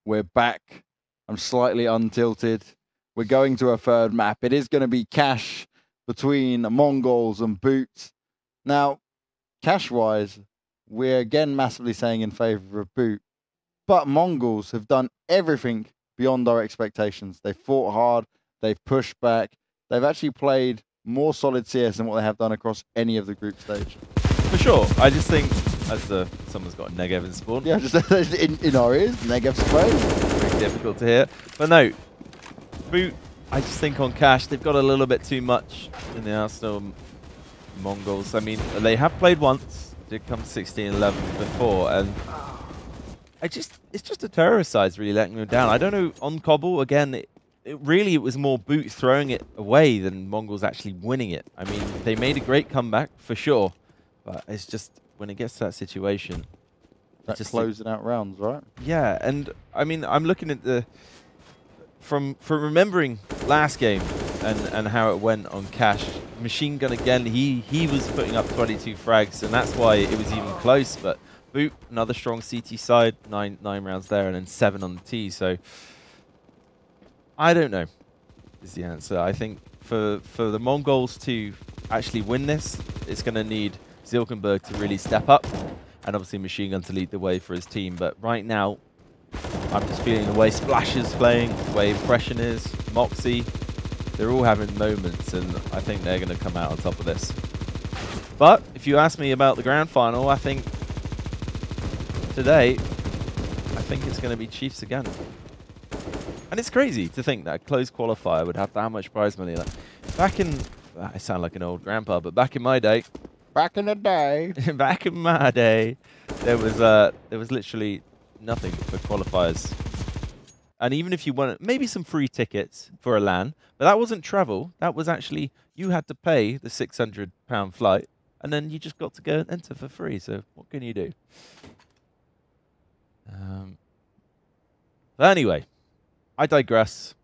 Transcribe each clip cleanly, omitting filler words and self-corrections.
We're back. I'm slightly untilted. We're going to a third map. It is going to be cash between Mongolz and BOOT. Now, cash-wise, we're again massively saying in favor of BOOT. But Mongolz have done everything beyond our expectations. They've fought hard. They've pushed back. They've actually played more solid CS than what they have done across any of the group stage. For sure. I just think, as someone's got Negev in spawn. Yeah, just in our ears, Negev's played. Very difficult to hear. But no, BOOT, I just think on cash, they've got a little bit too much in the Arsenal Mongolz. I mean, they have played once. Did come 16-11 before, and it's just a terrorist side's really letting them down. I don't know, on Cobble, again, it was more BOOT throwing it away than Mongolz actually winning it. I mean, they made a great comeback, for sure, but it's just, when it gets to that situation... That's just closing out rounds, right? Yeah, and I mean, I'm looking at the... From remembering last game and how it went on cash, Machine Gun again, he was putting up 22 frags, and that's why it was even close, but BOOT, another strong CT side, nine rounds there, and then 7 on the T. So I don't know is the answer. I think for the Mongolz to actually win this, it's going to need Zilkenberg to really step up, and obviously Machine Gun to lead the way for his team. But right now, I'm just feeling the way Splash is playing, the way Impression is, Moxie, they're all having moments, and I think they're going to come out on top of this. But if you ask me about the grand final, I think today, I think it's going to be Chiefs again. And it's crazy to think that a closed qualifier would have that much prize money. Like, back in, I sound like an old grandpa, but back in my day, back in the day, back in my day, there was literally nothing for qualifiers. And even if you wanted maybe some free tickets for a LAN, but that wasn't travel. That was actually, you had to pay the £600 flight, and then you just got to go and enter for free. So what can you do? But anyway, I digress.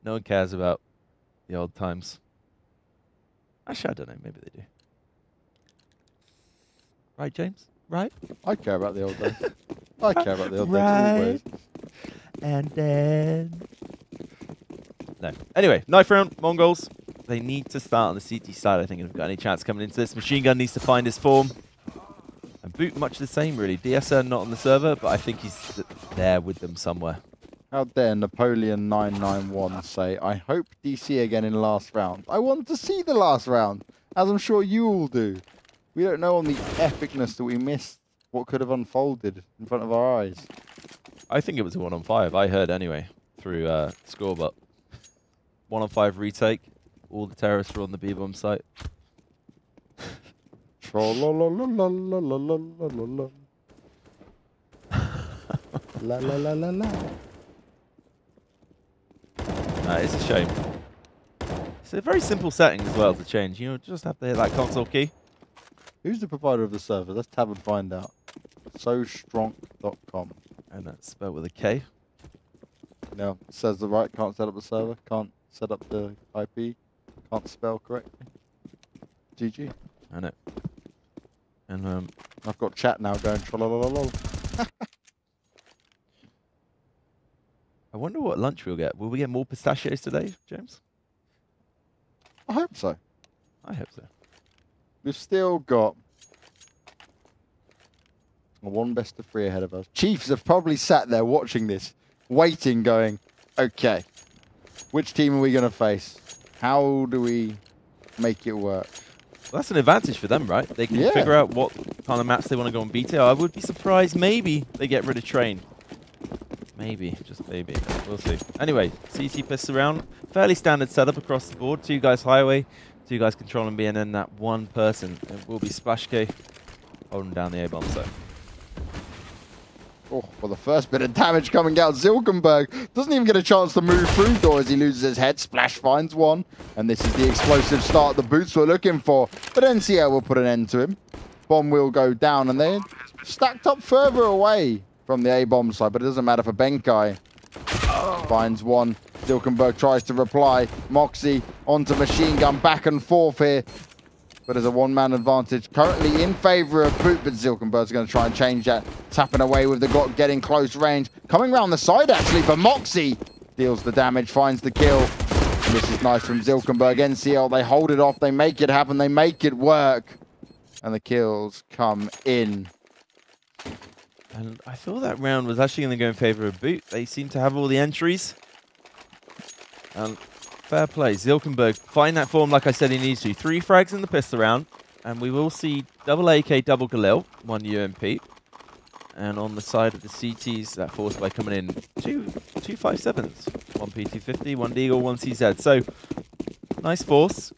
No one cares about the old times. Actually, I don't know. Maybe they do. Right, James? Right? I care about the old days. I care about the old days always. And then... No. Anyway, knife round, Mongolz. They need to start on the CT side, I think, if they've got any chance coming into this. Machine Gun needs to find his form. And BOOT, much the same, really. DSN not on the server, but I think he's there with them somewhere. How dare Napoleon991 say, I hope DC again in last round. I want to see the last round, as I'm sure you all do. We don't know on the epicness that we missed what could have unfolded in front of our eyes. I think it was a 1-on-5. I heard anyway through Scorebot. 1-on-5 retake. All the terrorists were on the B-bomb site. La la la la la. It's a shame. It's a very simple setting as well to change. You know, just have to hit that console key. Who's the provider of the server? Let's tab and find out. SoStrong.com. And that's spelled with a K. No, it says the right, can't set up the server, can't set up the IP, can't spell correctly. GG. I know. And I've got chat now going trollololol. I wonder what lunch we'll get. Will we get more pistachios today, James? I hope so. I hope so. We've still got a 1 best of 3 ahead of us. Chiefs have probably sat there watching this, waiting, going, okay, which team are we going to face? How do we make it work? Well, that's an advantage for them, right? They can figure out what kind of maps they want to go on BT. I would be surprised maybe they get rid of Train. Maybe, just maybe. We'll see. Anyway, CT piss around. Fairly standard setup across the board. 2 guys highway, 2 guys controlling B, and then that 1 person. It will be Splash K holding down the A-bomb site. Oh, well, the first bit of damage coming out. Zilkenberg doesn't even get a chance to move through door as he loses his head. Splash finds 1. And this is the explosive start the Boots were looking for. But NCL will put an end to him. Bomb will go down, and they're stacked up further away from the A-bomb side. But it doesn't matter for Benkai. Finds 1. Zilkenberg tries to reply. Moxie onto Machine Gun. Back and forth here. but there's a one-man advantage currently in favor of Boot, but Zilkenberg's going to try and change that. Tapping away with the Glock, getting close range. Coming around the side, actually, but Moxie deals the damage, finds the kill. And this is nice from Zilkenberg. NCL, they hold it off, they make it happen, they make it work. And the kills come in. And I thought that round was actually going to go in favor of Boot. They seem to have all the entries. And fair play. Zilkenberg, find that form like I said he needs to. 3 frags in the pistol round. And we will see double AK, double Galil, 1 UMP. And on the side of the CTs, that force by coming in, 2 5.7s. 1 P250, 1 Deagle, 1 CZ. So, nice force.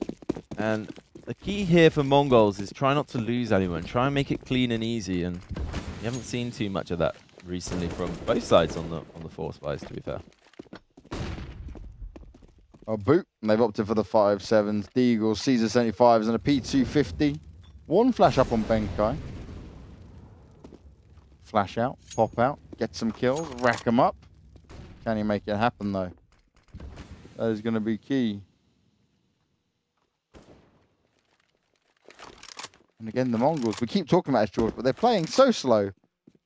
And the key here for Mongolz is try not to lose anyone. Try and make it clean and easy. And you haven't seen too much of that recently from both sides on the force buys, to be fair. Boot, and they've opted for the 5.7s, Deagle, Caesar 75s, and a P250. 1 flash up on Benkai. Flash out, pop out, get some kills, rack them up. Can he make it happen, though? That is going to be key. And again, the Mongols, we keep talking about it, George, but they're playing so slow.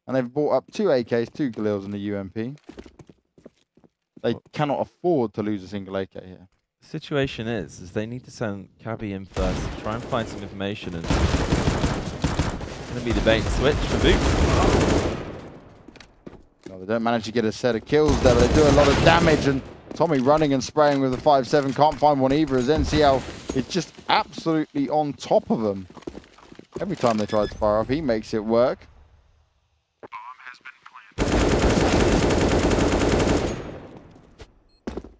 And they've brought up 2 AKs, 2 Galils, and a UMP. They cannot afford to lose a single AK here. The situation is they need to send Cabby in first, try and find some information, and it's going to be the bait and switch for Boot. No, they don't manage to get a set of kills there, but they do a lot of damage, and Tommy running and spraying with the 5.7 can't find one either, as NCL is just absolutely on top of them. Every time they try to fire up, he makes it work.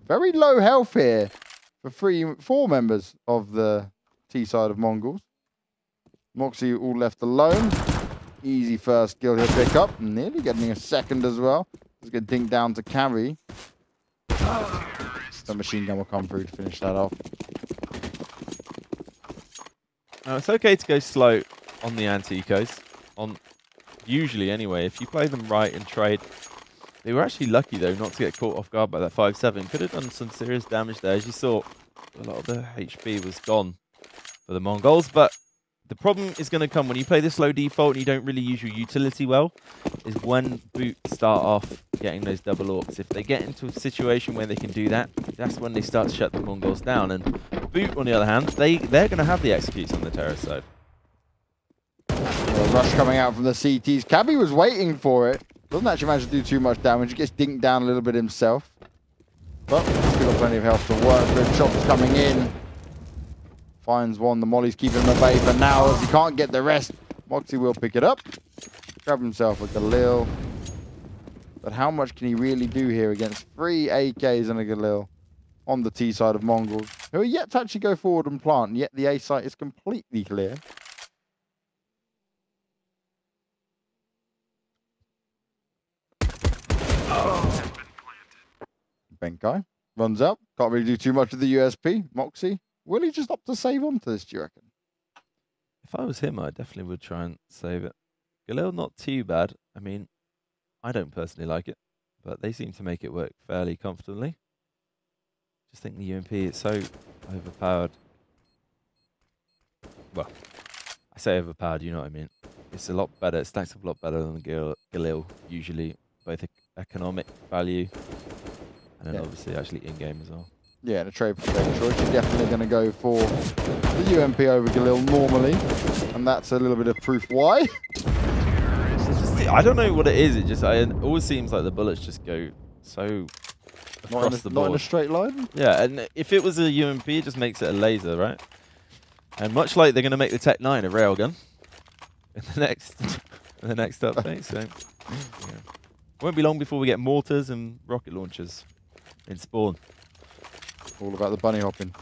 Very low health here for 4 members of the T side of Mongolz. Moxie all left alone. Easy first kill he'll pick up. Nearly getting a second as well. He's going to dink down to carry. The machine gun will come through to finish that off. Now, it's okay to go slow on the anti-ecos. Usually, anyway, if you play them right and trade. They were actually lucky, though, not to get caught off guard by that 5.7. Could have done some serious damage there. As you saw, a lot of the HP was gone for the Mongolz. But the problem is going to come when you play this low default and you don't really use your utility well, is when Boot start off getting those double orcs. If they get into a situation where they can do that, that's when they start to shut the Mongolz down. And Boot, on the other hand, they're going to have the executes on the terrorist side. Rush coming out from the CTs. Cabby was waiting for it. Doesn't actually manage to do too much damage. He gets dinked down a little bit himself. But still got plenty of health to work with. Shots coming in. Finds one. The Molly's keeping him at bay for now. As he can't get the rest, Moxie will pick it up. Grab himself a Galil. But how much can he really do here against 3 AKs and a Galil on the T side of Mongolz, who are yet to actually go forward and plant, and yet the A site is completely clear. Benkai runs up. Can't really do too much with the USP. Moxie, will he just opt to save onto this, do you reckon? If I was him, I definitely would try and save it. Galil, not too bad. I mean, I don't personally like it, but they seem to make it work fairly comfortably. Just think the UMP is so overpowered. Well, I say overpowered, you know what I mean. It's a lot better. It stacks up a lot better than the Galil usually, both economic value and then obviously actually in-game as well. Yeah, in a trade perspective choice, you're definitely going to go for the UMP over Galil normally, and that's a little bit of proof why. I don't know what it is. It always seems like the bullets just go so across the board. Not in a straight line? Yeah, and if it was a UMP, it just makes it a laser, right? And much like they're going to make the Tech 9 a railgun in the next update, so yeah. Won't be long before we get mortars and rocket launchers in spawn. All about the bunny hopping.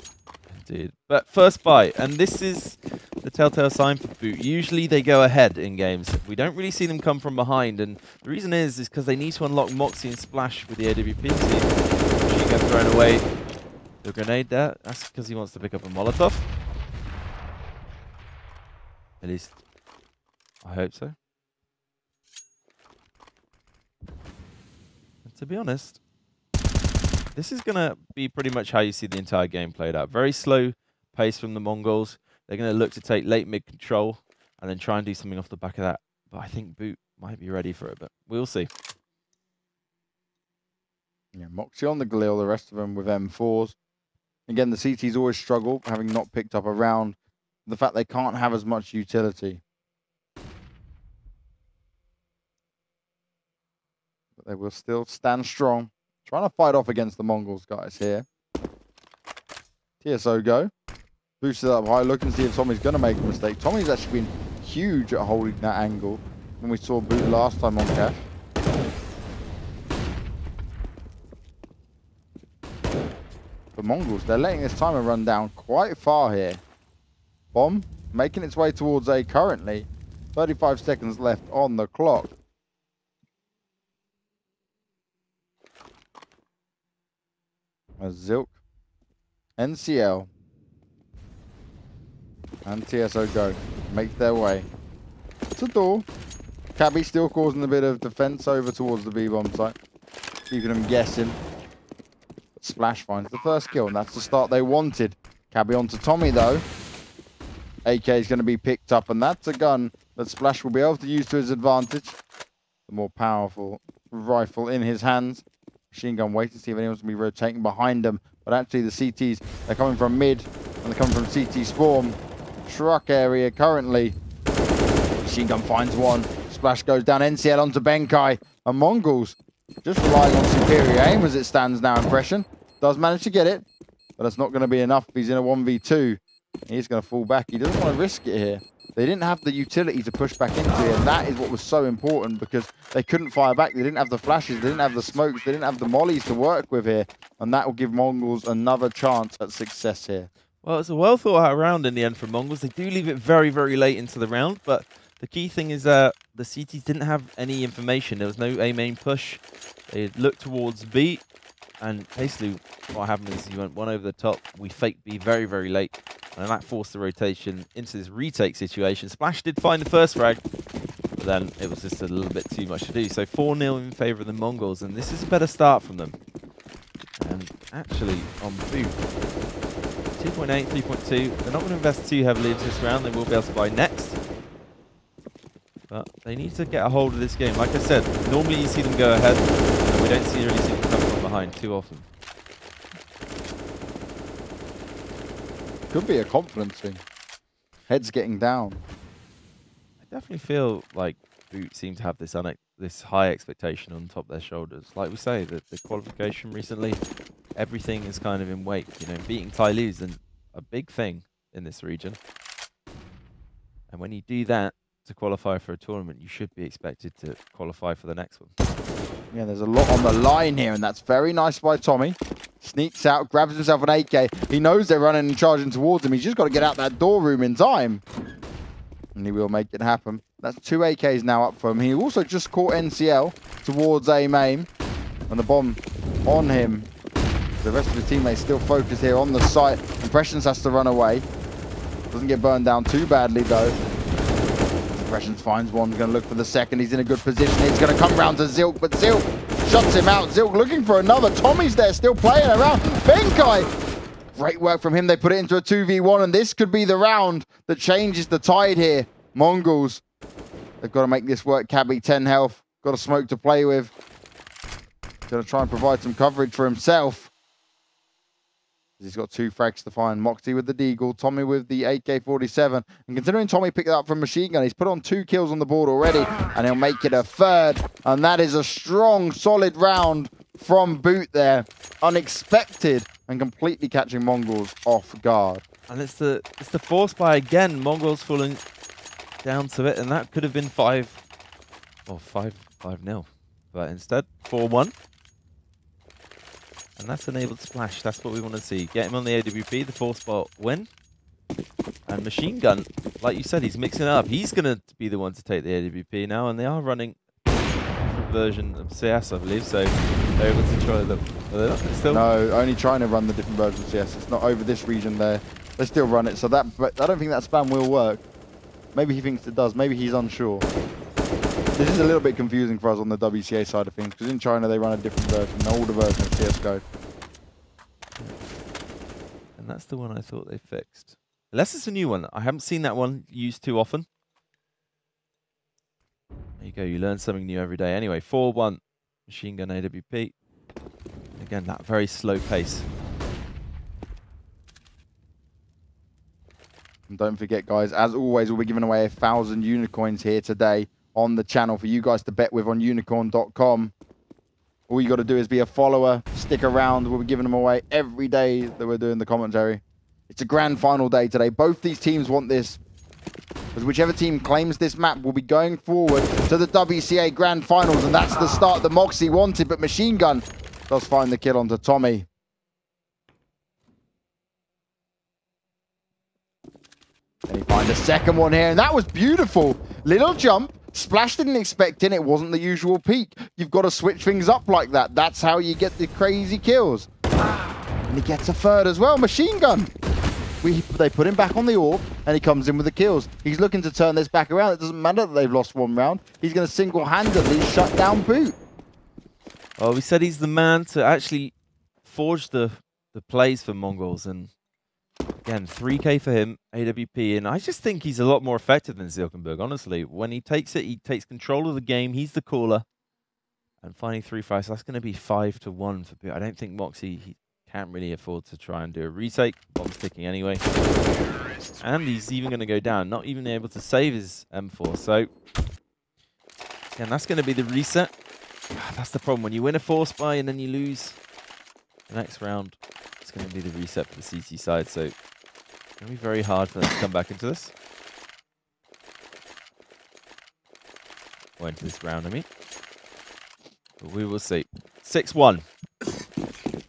Indeed. But first buy, and this is the telltale sign for Boot. Usually they go ahead in games. We don't really see them come from behind, and the reason is because they need to unlock Moxie and Splash with the AWP. See, she gets thrown away. The grenade there, that's because he wants to pick up a Molotov. At least, I hope so. And to be honest, this is going to be pretty much how you see the entire game played out. Very slow pace from the Mongolz. They're going to look to take late mid control and then try and do something off the back of that. But I think Boot might be ready for it, but we'll see. Yeah, Moxie on the Galil, the rest of them with M4s. Again, the CTs always struggle, having not picked up a round. The fact they can't have as much utility. But they will still stand strong. Trying to fight off against the Mongolz guys here. TSO go. Boosted up high, looking to see if Tommy's going to make a mistake. Tommy's actually been huge at holding that angle when we saw Boot last time on Cash. The Mongolz, they're letting this timer run down quite far here. Bomb making its way towards A currently. 35 seconds left on the clock. As Zilk, NCL, and TSO go. Make their way to door. Cabby still causing a bit of defense over towards the B-bomb site. Keeping them guessing. But Splash finds the first kill, and that's the start they wanted. Cabby onto Tommy, though. AK is going to be picked up, and that's a gun that Splash will be able to use to his advantage. The more powerful rifle in his hands. Machine gun waiting to see if anyone's going to be rotating behind them. But actually, the CTs, they're coming from mid, and they're coming from CT spawn. Truck area currently. Machine gun finds one. Splash goes down. NCL onto Benkai. And Mongolz just relying on superior aim as it stands now. Impression does manage to get it, but that's not going to be enough. He's in a 1v2. He's going to fall back. He doesn't want to risk it here. They didn't have the utility to push back into it, and that is what was so important because they couldn't fire back. They didn't have the flashes. They didn't have the smokes. They didn't have the mollies to work with here, and that will give Mongolz another chance at success here. Well, it's a well thought out round in the end for Mongolz. They do leave it very, very late into the round, but the key thing is the CTs didn't have any information. There was no A main push. They looked towards B, and basically what happened is he went one over the top. We faked B very, very late, and that forced the rotation into this retake situation. Splash did find the first frag, but then it was just a little bit too much to do. So 4-0 in favor of the Mongolz, and this is a better start from them. And actually, on Boot, 2.8, 3.2. They're not going to invest too heavily into this round. They will be able to buy next. But they need to get a hold of this game. Like I said, normally you see them go ahead, and we don't really see them come from behind too often. Could be a confidence thing. Heads getting down. I definitely feel like Boot seem to have this high expectation on top of their shoulders. Like we say, the qualification recently, everything is kind of in wake. You know, beating Tyloo is a big thing in this region. And when you do that to qualify for a tournament, you should be expected to qualify for the next one. Yeah, there's a lot on the line here, and that's very nice by Tommy. Sneaks out, grabs himself an AK. He knows they're running and charging towards him. He's just got to get out that door room in time. And he will make it happen. That's 2 AKs now up for him. He also just caught NCL towards A main. And the bomb on him. The rest of the teammates still focused here on the site. Impressions has to run away. Doesn't get burned down too badly, though. Impressions finds one. Going to look for the second. He's in a good position. He's going to come round to Zilk, but Zilk shuts him out. Zilk looking for another. Tommy's there, still playing around. Benkai! Great work from him. They put it into a 2v1, and this could be the round that changes the tide here. Mongolz, they've got to make this work. Cabby, 10 health. Got a smoke to play with. Going to try and provide some coverage for himself. He's got 2 frags to find. Moxie with the Deagle, Tommy with the AK-47. And considering Tommy picked it up from Machine Gun, he's put on 2 kills on the board already, and he'll make it a 3rd. And that is a strong, solid round from Boot there. Unexpected, and completely catching Mongolz off guard. And it's the force buy again. Mongolz falling down to it, and that could have been 5-0. But instead, 4-1. And that's enabled Splash. That's what we want to see. Get him on the AWP, the 4-spot win. And Machine Gun, like you said, he's mixing it up. He's going to be the one to take the AWP now, and they are running a different version of CS, I believe, so they're able to try them. Are they not still? No, only trying to run the different version of CS. It's not over this region there. They still run it, so that, but I don't think that spam will work. Maybe he thinks it does. Maybe he's unsure. This is a little bit confusing for us on the WCA side of things, because in China they run a different version, an older version of CSGO. And that's the one I thought they fixed. Unless it's a new one. I haven't seen that one used too often. There you go. You learn something new every day. Anyway, 4-1. Machine gun AWP. Again, that very slow pace. And don't forget, guys, as always, we'll be giving away 1,000 unicorns here today on the channel for you guys to bet with on unicorn.com. All you got to do is be a follower, stick around. We'll be giving them away every day that we're doing the commentary. It's a grand final day today. Both these teams want this, because whichever team claims this map will be going forward to the WCA grand finals, and that's the start that Moxie wanted, but Machine Gun does find the kill onto Tommy. And he finds a second one here, and that was beautiful. Little jump. Splash didn't expect it. It wasn't the usual peak. You've got to switch things up like that. That's how you get the crazy kills. And he gets a third as well. Machine Gun. They put him back on the orb, and he comes in with the kills. He's looking to turn this back around. It doesn't matter that they've lost one round. He's going to single-handedly shut down Boot. Oh, we said he's the man to actually forge the plays for Mongolz, and again, 3K for him, AWP, and I just think he's a lot more effective than Zilkenberg, honestly. When he takes it, he takes control of the game. He's the caller. And finding 3 fights, that's going to be 5-1 for Boot. I don't think Moxie, he can't really afford to try and do a retake. Bomb's ticking anyway. And he's even going to go down, not even able to save his M4. So, again, that's going to be the reset. That's the problem. When you win a force buy and then you lose the next round, it's going to be the reset for the CT side. So, it's going to be very hard for them to come back into this. Or into this round, I mean. But we will see. 6-1.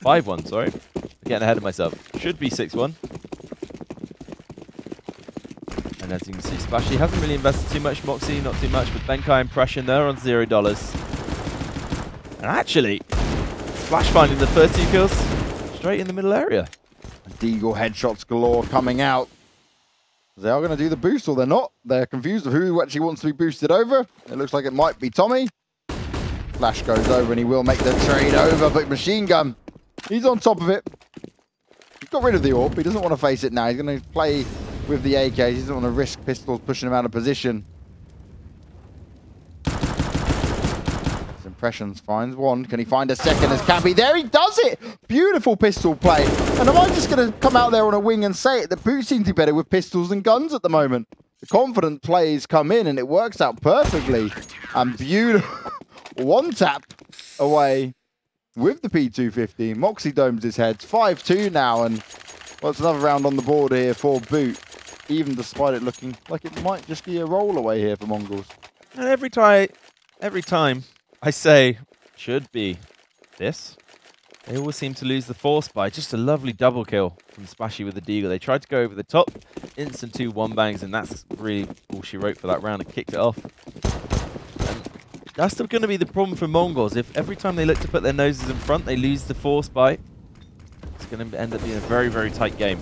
5-1, sorry. I'm getting ahead of myself. Should be 6-1. And as you can see, Splashy hasn't really invested too much. Moxie, not too much. But Benkai impression there on $0. And actually, Flash finding the first 2 kills straight in the middle area. Deagle headshots galore coming out. They are going to do the boost, or they're not. They're confused of who actually wants to be boosted over. It looks like it might be Tommy. Flash goes over and he will make the trade over, but Machine Gun, he's on top of it. He's got rid of the orb. He doesn't want to face it now. He's going to play with the AK. He doesn't want to risk pistols pushing him out of position. His impressions finds one. Can he find a second as Cappy? There he does it! Beautiful pistol play. And am I just going to come out there on a wing and say it? The Boot seems to be better with pistols than guns at the moment. The confident plays come in and it works out perfectly. And beautiful. One tap away with the P250. Moxie domes his head. 5-2 now, and well, it's another round on the board here for Boot, even despite it looking like it might just be a roll away here for Mongolz. And every time I say should be this, they always seem to lose the force buy. Just a lovely double kill from Splashy with the Deagle. They tried to go over the top, instant 2 1-bangs, and that's really all she wrote for that round. It kicked it off. That's still going to be the problem for Mongolz. If every time they look to put their noses in front, they lose the force buy, it's going to end up being a very, very tight game.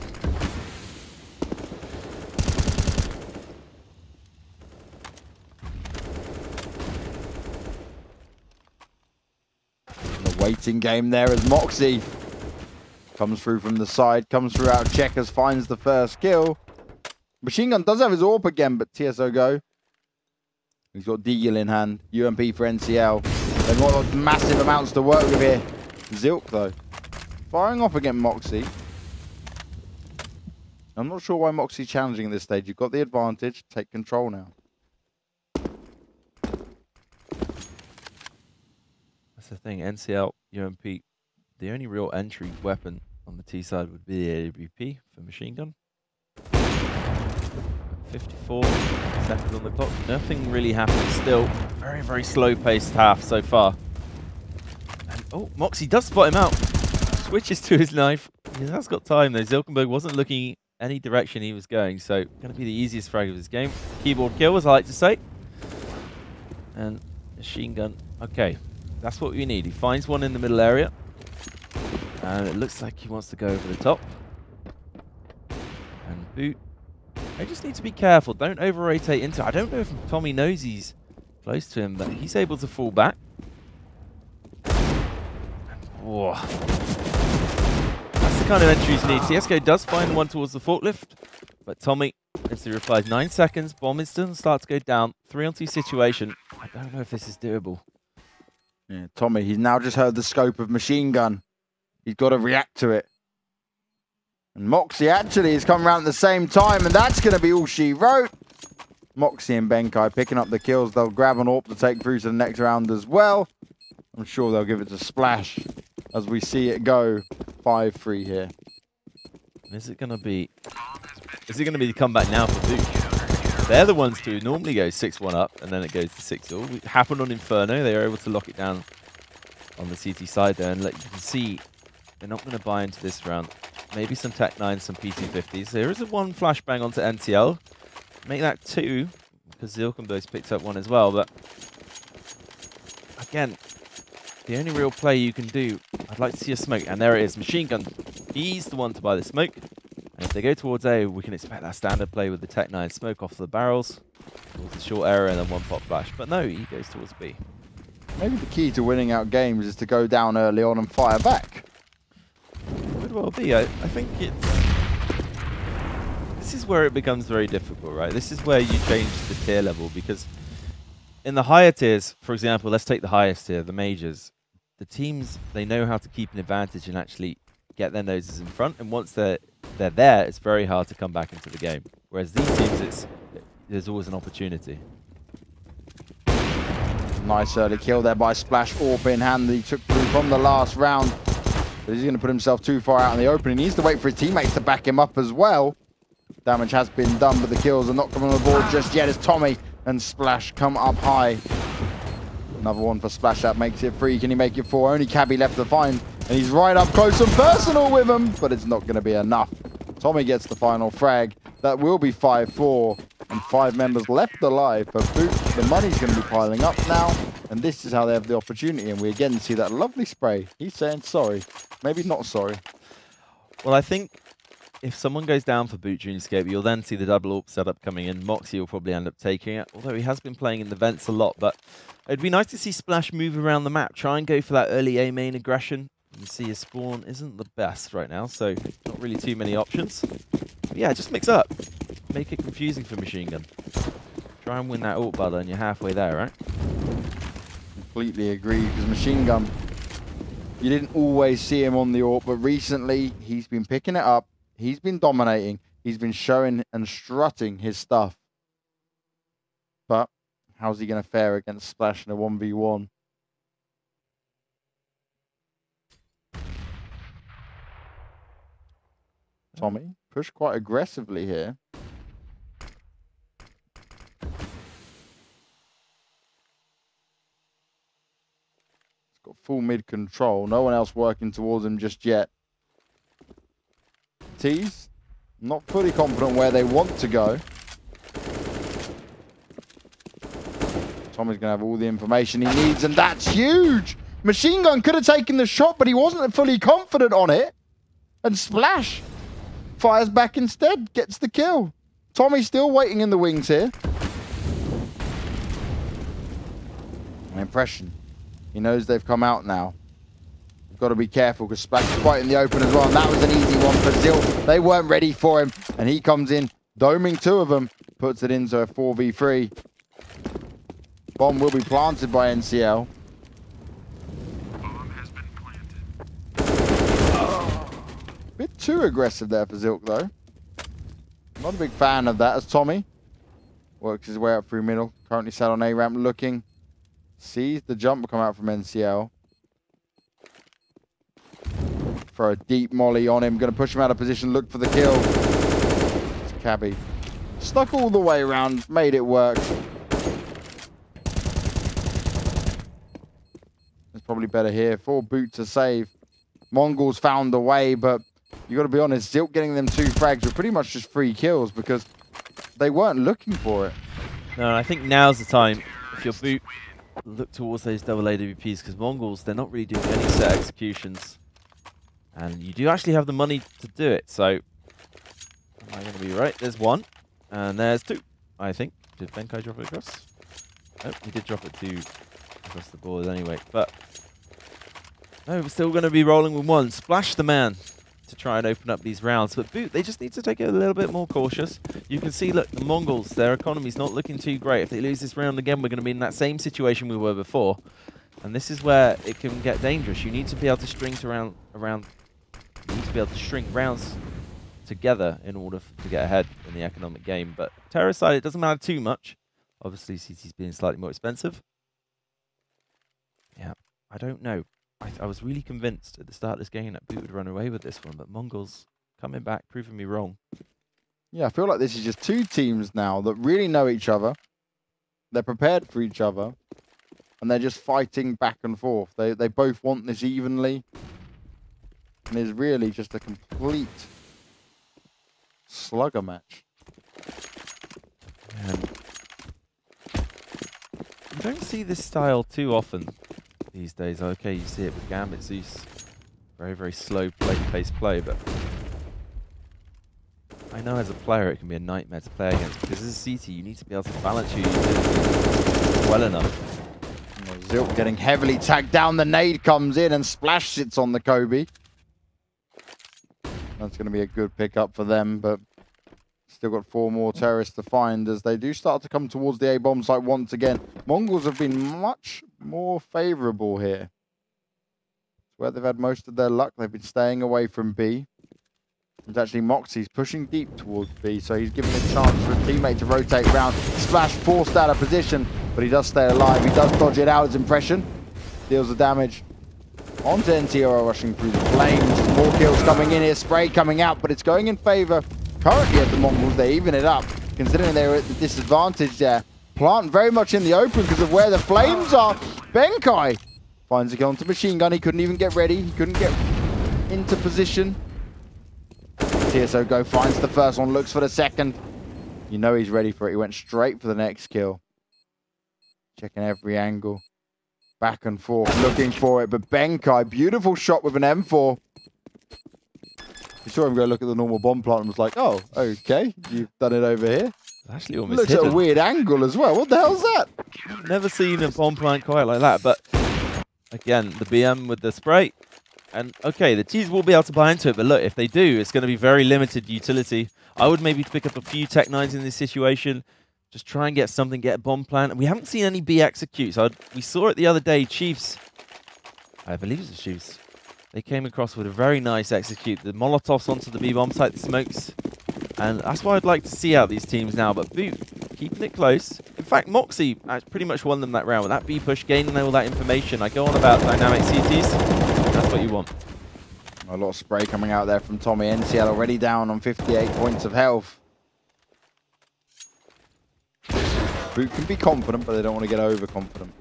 The waiting game there as Moxie comes through from the side, comes through out checkers, finds the first kill. Machine Gun does have his AWP again, but TSO go. He's got Deagle in hand. UMP for NCL. They've got massive amounts to work with here. Zilk, though, firing off against Moxie. I'm not sure why Moxie's challenging at this stage. You've got the advantage. Take control now. That's the thing. NCL, UMP, the only real entry weapon on the T side would be the AWP for Machine Gun. 54 seconds on the clock. Nothing really happened still. Very, very slow-paced half so far. And, oh, Moxie does spot him out. Switches to his knife. He has got time, though. Zilkenberg wasn't looking any direction he was going, so going to be the easiest frag of his game. Keyboard kill, as I like to say. And Machine Gun. Okay, that's what we need. He finds one in the middle area. And it looks like he wants to go over the top. And Boot. I just need to be careful. Don't over-rotate into it. I don't know if Tommy knows he's close to him, but he's able to fall back. Oh. That's the kind of entries you need. CSGO does find one towards the forklift, But Tommy instantly replies, 9 seconds, bomb is still start to go down. 3-on-2 situation. I don't know if this is doable. Yeah, Tommy, he's now just heard the scope of machine gun. He's got to react to it. And Moxie actually has come around at the same time, and that's going to be all she wrote. Moxie and Benkai picking up the kills. They'll grab an AWP to take through to the next round as well. I'm sure they'll give it to Splash as we see it go 5-3 here. Is it going to be the comeback now for Boot? They're the ones who normally go 6-1 up, and then it goes to 6-0. It happened on Inferno. They were able to lock it down on the CT side there, and you can see they're not going to buy into this round. Maybe some Tech 9s, some PT50s. There is a 1 flashbang onto NTL. Make that 2, because Zilkenberg's picked up 1 as well. But again, the only real play you can do, I'd like to see a smoke. And there it is, Machine Gun. He's the one to buy the smoke. And if they go towards A, we can expect that standard play with the Tech 9 smoke off the barrels. Towards the short area and then 1 pop flash. But no, he goes towards B. Maybe the key to winning out games is to go down early on and fire back. Could well be. I think this is where it becomes very difficult, right? This is where you change the tier level, because in the higher tiers, for example, let's take the highest tier, the majors. The teams, they know how to keep an advantage and actually get their noses in front, and once they're there, it's very hard to come back into the game. Whereas these teams, there's always an opportunity. Nice early kill there by Splash. AWP in hand that he took through from the last round. But he's going to put himself too far out in the open. He needs to wait for his teammates to back him up as well. Damage has been done, but the kills are not coming on the board just yet as Tommy and Splash come up high. Another one for Splash. That makes it 3. Can he make it 4? Only Cabby left to find. And he's right up close and personal with him, but it's not going to be enough. Tommy gets the final frag. That will be 5-4. And 5 members left alive for Boot. The money's going to be piling up now. And this is how they have the opportunity. And we again see that lovely spray. He's saying sorry. Maybe not sorry. Well, I think if someone goes down for Boot Dreamscape, you'll then see the double AWP setup coming in. Moxie will probably end up taking it, although he has been playing in the vents a lot. But it'd be nice to see Splash move around the map, try and go for that early A main aggression. You see his spawn isn't the best right now, so not really too many options. But yeah, just mix up. Make it confusing for Machine Gun. Try and win that AWP battle and you're halfway there, right? Completely agree, because Machine Gun, you didn't always see him on the AWP, but recently he's been picking it up. He's been dominating. He's been showing and strutting his stuff. But how's he going to fare against Splash in a 1v1? Tommy, push quite aggressively here. He's got full mid control. No one else working towards him just yet. T's not fully confident where they want to go. Tommy's going to have all the information he needs, and that's huge! Machine Gun could have taken the shot, but he wasn't fully confident on it. And Splash fires back instead, gets the kill. Tommy's still waiting in the wings here. An impression. He knows they've come out now. We've got to be careful because Splash is quite in the open as well. And that was an easy one for Zil. They weren't ready for him. And he comes in, doming 2 of them, puts it into a 4v3. Bomb will be planted by NCL. Bit too aggressive there for Zilk, though. Not a big fan of that as Tommy works his way up through middle. Currently sat on A ramp looking. Sees the jump come out from NCL. For a deep molly on him. Going to push him out of position. Look for the kill. It's Cabby. Stuck all the way around. Made it work. It's probably better here for Boot to save. Mongolz found the way, but you got to be honest, Zilk getting them 2 frags were pretty much just free kills because they weren't looking for it. No, I think now's the time. If you're Boot, look towards those double AWPs because Mongolz, they're not really doing any set executions. And you do actually have the money to do it, so am I going to be right? There's 1, and there's 2, I think. Did Benkai drop it across? Oh, he did drop it 2 across the board anyway, but no, we're still going to be rolling with 1. Splash the man. to try and open up these rounds. But Boot, they just need to take it a little bit more cautious. You can see, look, the Mongols, their economy's not looking too great. If they lose this round again, we're going to be in that same situation we were before. And this is where it can get dangerous. You need to be able to string rounds together in order to get ahead in the economic game. But Terra side, it doesn't matter too much. Obviously, CT's being slightly more expensive. Yeah, I don't know. I was really convinced at the start of this game that Boot would run away with this one, but Mongolz coming back, proving me wrong. Yeah, I feel like this is just two teams now that really know each other. They're prepared for each other. And they're just fighting back and forth. They both want this evenly. And it's really just a complete slugger match. You don't see this style too often these days. Okay, you see it with Gambit Zeus. Very, very slow pace play, but I know as a player it can be a nightmare to play against, because as a CT you need to be able to balance your utility well enough. Zilt getting heavily tagged down. The nade comes in and Splash sits on the Kobe. That's going to be a good pickup for them, but still got 4 more terrorists to find as they do start to come towards the A-bomb site once again. Mongols have been much more favorable here. It's where they've had most of their luck. They've been staying away from B. It's actually Moxie's pushing deep towards B, so he's giving a chance for a teammate to rotate round. Splash forced out of position, but he does stay alive. He does dodge it out. His impression deals the damage onto NTR, rushing through the flames. More kills coming in here, spray coming out, but it's going in favor currently of the Mongols. They even it up, considering they were at the disadvantage there. Plant very much in the open because of where the flames are. Benkai finds a kill onto Machine Gun. He couldn't even get ready. He couldn't get into position. TSO Go finds the first one, looks for the second. You know he's ready for it. He went straight for the next kill. Checking every angle. Back and forth, looking for it. But Benkai, beautiful shot with an M4. You saw him go look at the normal bomb plant and was like, oh, okay, you've done it over here. Actually almost looks hidden. at a weird angle as well. What the hell's that? Never seen a bomb plant quite like that. But again, the BM with the spray. And okay, the T's will be able to buy into it, but look, if they do, it's going to be very limited utility. I would maybe pick up a few Tech 9s in this situation. Just try and get something, get a bomb plant. And we haven't seen any B executes. We saw it the other day, Chiefs. I believe it was the Chiefs. They came across with a very nice execute. The Molotovs onto the B bomb site, the smokes. And that's why I'd like to see out these teams now. But Boot, keeping it close. In fact, Moxie pretty much won them that round with that B push, gaining all that information. I go on about dynamic CTs. That's what you want. A lot of spray coming out there from Tommy. NCL already down on 58 points of health. Boot can be confident, but they don't want to get overconfident.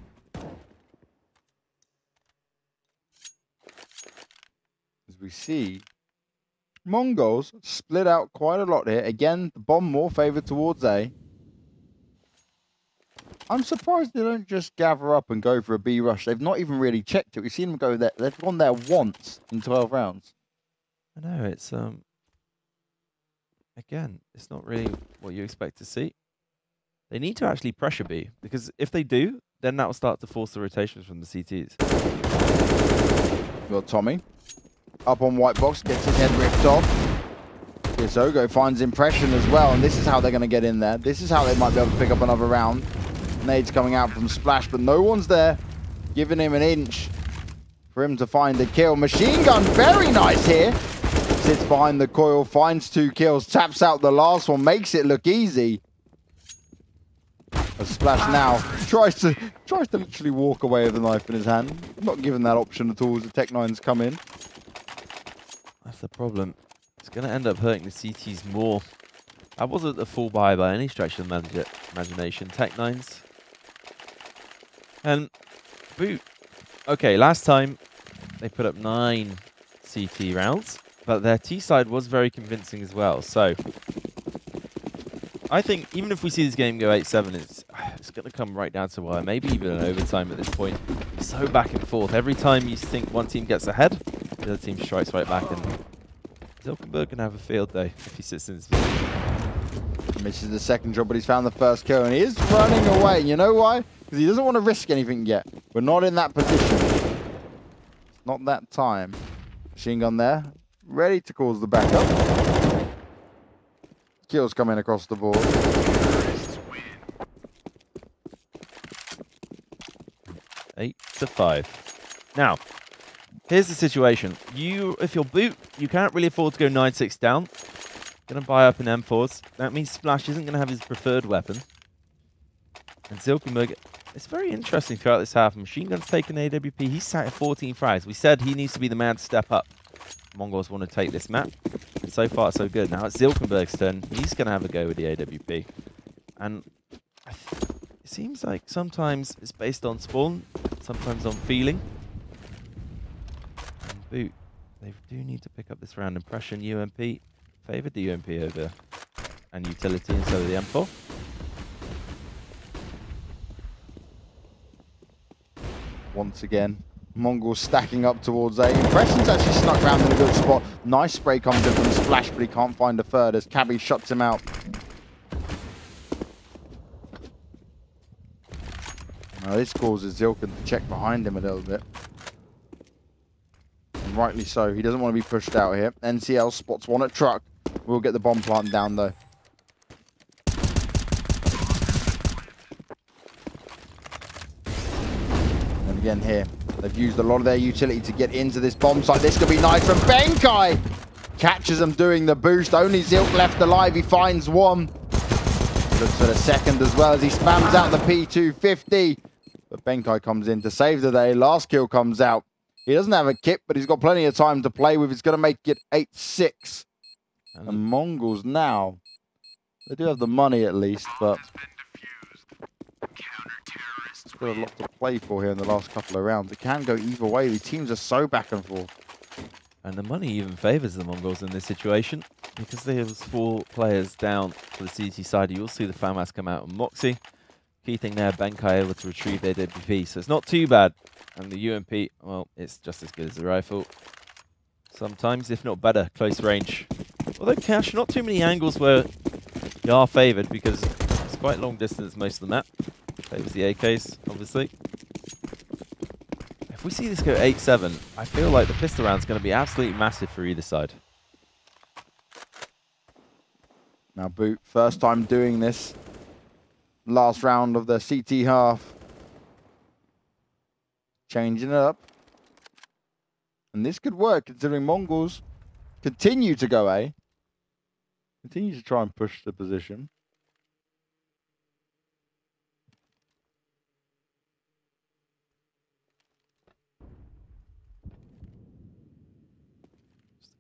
As we see, Mongolz split out quite a lot here. Again, the bomb more favored towards A. I'm surprised they don't just gather up and go for a B rush. They've not even really checked it. We've seen them go there. They've gone there once in 12 rounds. I know, it's again, it's not really what you expect to see. They need to actually pressure B, because if they do, then that will start to force the rotations from the CTs. Got Tommy up on white box, gets his head ripped off. Ogo finds impression as well, and this is how they're going to get in there. This is how they might be able to pick up another round. Nades coming out from Splash, but no one's there, giving him an inch for him to find the kill. Machine Gun, very nice here. Sits behind the coil, finds 2 kills, taps out the last one, makes it look easy. As Splash now tries to literally walk away with a knife in his hand. Not given that option at all as the Tech 9s come in. That's the problem. It's going to end up hurting the CTs more. That wasn't a full buy by any stretch of the imagination. Tech 9s. And Boot. Okay, last time they put up 9 CT rounds, but their T side was very convincing as well. So I think even if we see this game go 8-7, it's going to come right down to wire. Maybe even an overtime at this point. It's so back and forth. Every time you think one team gets ahead, the other team strikes right back. And Zilkenberg can have a field day if he sits in his position. Misses the second job, but he's found the first kill, and he is running away. You know why? Because he doesn't want to risk anything yet. We're not in that position. It's not that time. Machine Gun there. ready to cause the backup. Kills coming across the board. 8-5. Now, here's the situation. If you're Boot, you can't really afford to go 9-6 down. Gonna buy up an M4s. That means Splash isn't gonna have his preferred weapon. And Zilkenberg, it's very interesting throughout this half. Machine Gun's taken AWP. He's sat at 14 frags. We said he needs to be the man to step up. Mongolz want to take this map. And so far, so good. Now it's Zilkenberg's turn. He's gonna have a go with the AWP. And it seems like sometimes it's based on spawn, sometimes on feeling. And Boot, they do need to pick up this round. Impression UMP favoured the UMP over and utility instead of the M4. Once again, Mongolz stacking up towards A. Impression's actually snuck round in a good spot. Nice spray comes in from Splash, but he can't find a third as Cabby shuts him out. Now this causes Zilken to check behind him a little bit. And rightly so. He doesn't want to be pushed out here. NCL spots one at truck. We'll get the bomb plant down though. And again here, they've used a lot of their utility to get into this bomb site. This could be nice from Benkai. Catches him doing the boost. Only Zilk left alive. He finds one. Looks for the second as well as he spams out the P250. But Benkai comes in to save the day. Last kill comes out. He doesn't have a kit, but he's got plenty of time to play with. He's going to make it 8-6. And Mongolz now, they do have the money at least, but it's got a lot to play for here in the last couple of rounds. It can go either way. The teams are so back and forth. And the money even favours the Mongols in this situation because there's 4 players down for the CT side. You'll see the FAMAS come out on Moxie. Key thing there, Benkai able to retrieve their WP, so it's not too bad. And the UMP, well, it's just as good as the rifle. Sometimes, if not better, close range. Although Cash, not too many angles where you are favoured because it's quite long distance most of the map. Favours the AKs, obviously. If we see this go 8-7, I feel like the pistol round's going to be absolutely massive for either side. Now Boot, first time doing this. Last round of the CT half. Changing it up. And this could work considering Mongolz continue to go A. Continue to try and push the position.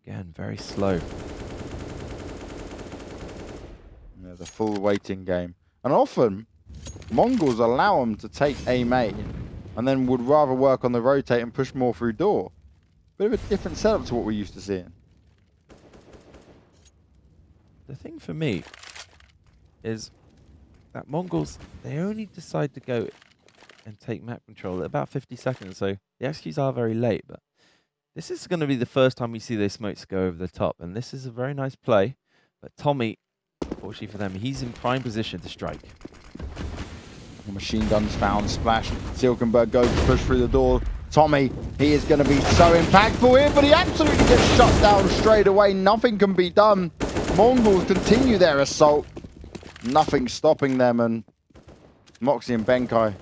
Again, very slow. Yeah, the full waiting game. And often, Mongolz allow them to take A main and then would rather work on the rotate and push more through door. Bit of a different setup to what we're used to seeing. The thing for me is that Mongolz, they only decide to go and take map control at about 50 seconds, so the executes are very late, but this is going to be the first time we see those smokes go over the top, and this is a very nice play, but Tommy, unfortunately for them, he's in prime position to strike. The machine guns found Splash. Zilkenberg goes to push through the door. Tommy, he is going to be so impactful here, but he absolutely gets shut down straight away. Nothing can be done. Mongolz continue their assault. Nothing stopping them, and Moxie and Benkai,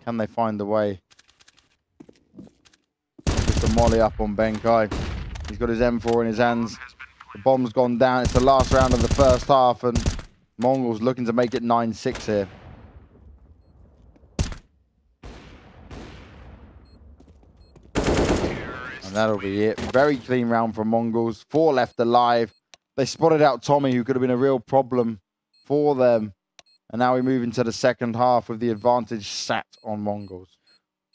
can they find the way? Just a molly up on Benkai. He's got his M4 in his hands. The bomb's gone down. It's the last round of the first half, and Mongolz looking to make it 9-6 here. And that'll be it. Very clean round from Mongolz. 4 left alive. They spotted out Tommy, who could have been a real problem for them. And now we move into the second half with the advantage sat on Mongolz.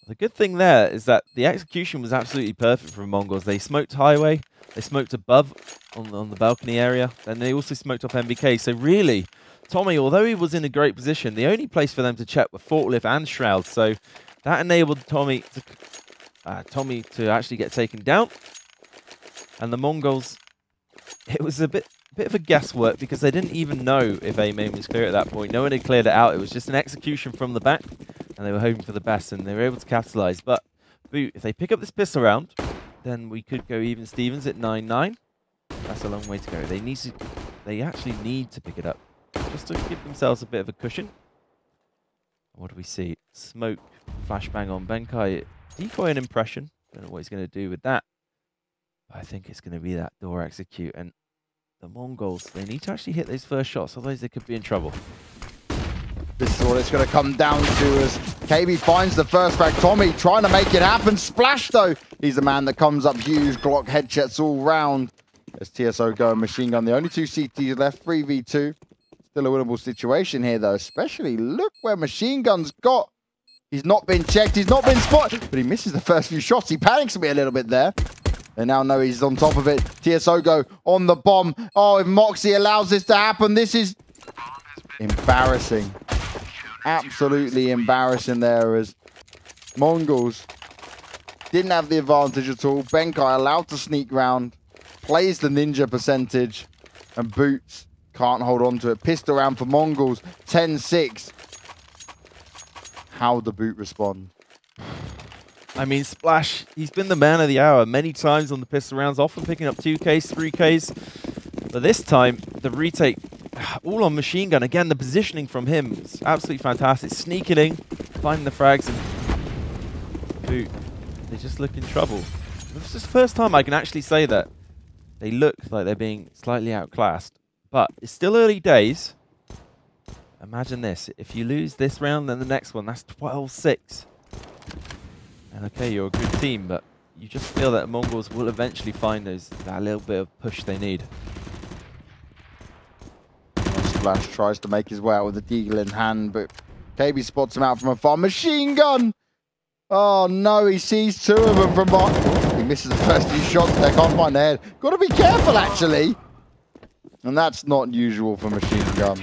The good thing there is that the execution was absolutely perfect from Mongolz. They smoked highway, they smoked above on the balcony area, and they also smoked off MBK. So really, Tommy, although he was in a great position, the only place for them to check were forklift and shroud. So that enabled Tommy to actually get taken down. And the Mongols, it was a bit of a guesswork because they didn't even know if A main was clear at that point. No one had cleared it out. It was just an execution from the back, and they were hoping for the best, and they were able to capitalize. But Boot, if they pick up this pistol round, then we could go even Stevens at 9-9. That's a long way to go. They actually need to pick it up just to give themselves a bit of a cushion. What do we see? Smoke, flashbang on Benkai. Decoy and impression. Don't know what he's going to do with that. But I think it's going to be that door execute. And the Mongols, they need to actually hit those first shots, otherwise they could be in trouble. This is what it's going to come down to as KB finds the first frag. Tommy trying to make it happen. Splash, though. He's the man that comes up huge. Glock headshots all round. As TSO go and machine gun. The only 2 CTs left, 3v2. Still a winnable situation here, though. Especially, look where machine gun's got. He's not been checked. He's not been spotted. But he misses the first few shots. He panics a little bit there. They now know he's on top of it. TSO go on the bomb. Oh, if Moxie allows this to happen, this is embarrassing. Absolutely embarrassing there as Mongolz didn't have the advantage at all. Benkai allowed to sneak round, plays the ninja percentage, and Boots can't hold on to it. Pistol round for Mongolz, 10-6. How the Boot respond? I mean, Splash, he's been the man of the hour many times on the pistol rounds, often picking up 2Ks, 3Ks. But this time, the retake, all on machine gun. Again, the positioning from him is absolutely fantastic. Sneaking in, finding the frags, and Boot, they just look in trouble. This is the first time I can actually say that. They look like they're being slightly outclassed. But it's still early days. Imagine this. If you lose this round, then the next one, that's 12-6. And okay, you're a good team, but you just feel that Mongolz will eventually find that little bit of push they need. Splash tries to make his way out with a deagle in hand, but KB spots him out from afar. Machine gun! Oh no, he sees 2 of them from behind. He misses the first few shots there, can't find the head. Got to be careful, actually. And that's not usual for machine gun.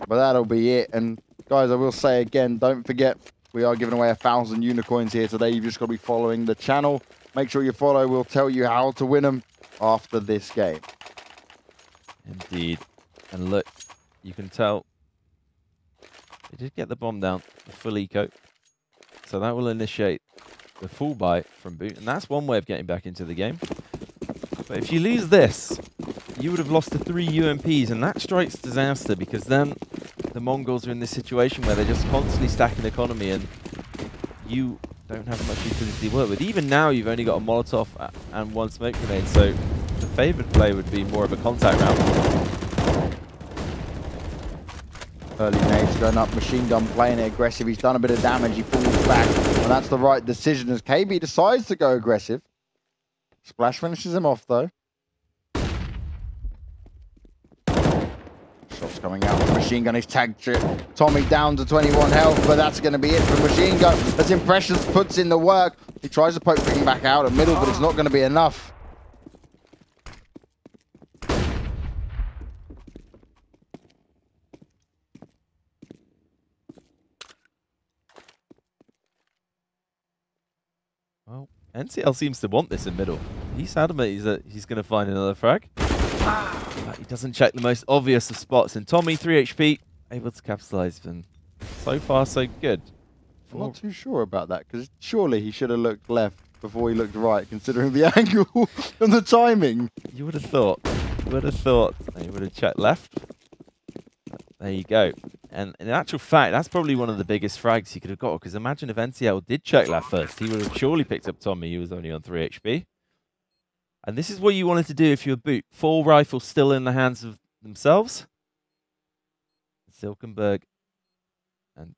But that'll be it. And guys, I will say again, don't forget, we are giving away 1,000 unicorns here today. You've just got to be following the channel. Make sure you follow. We'll tell you how to win them after this game. Indeed. And look, you can tell they did get the bomb down, the full eco. So that will initiate the full buy from Boot. And that's one way of getting back into the game. But if you lose this, you would have lost the 3 UMPs. And that strikes disaster, because then the Mongols are in this situation where they're just constantly stacking economy and you don't have much utility to work with. Even now, you've only got a Molotov and 1 smoke grenade. So the favoured play would be more of a contact round. Early nades going up, machine gun playing it aggressive. He's done a bit of damage, he falls back. And that's the right decision as KB decides to go aggressive. Splash finishes him off though. Shots coming out from machine gun, he's tagged Tommy down to 21 health, but that's going to be it for machine gun. As Impressions puts in the work, he tries to poke him back out at middle, but it's not going to be enough. Well, NCL seems to want this in middle. He's adamant he's going to find another frag. But he doesn't check the most obvious of spots. And Tommy, 3 HP, able to capitalize. And so far, so good. I'm not too sure about that, because surely he should have looked left before he looked right, considering the angle and the timing. You would have thought. You would have thought. He would have checked left. There you go. And in actual fact, that's probably one of the biggest frags he could have got, because imagine if NCL did check left first. He would have surely picked up Tommy. He was only on 3 HP. And this is what you wanted to do if you're Boot. 4 rifles still in the hands of themselves. Silkenberg. And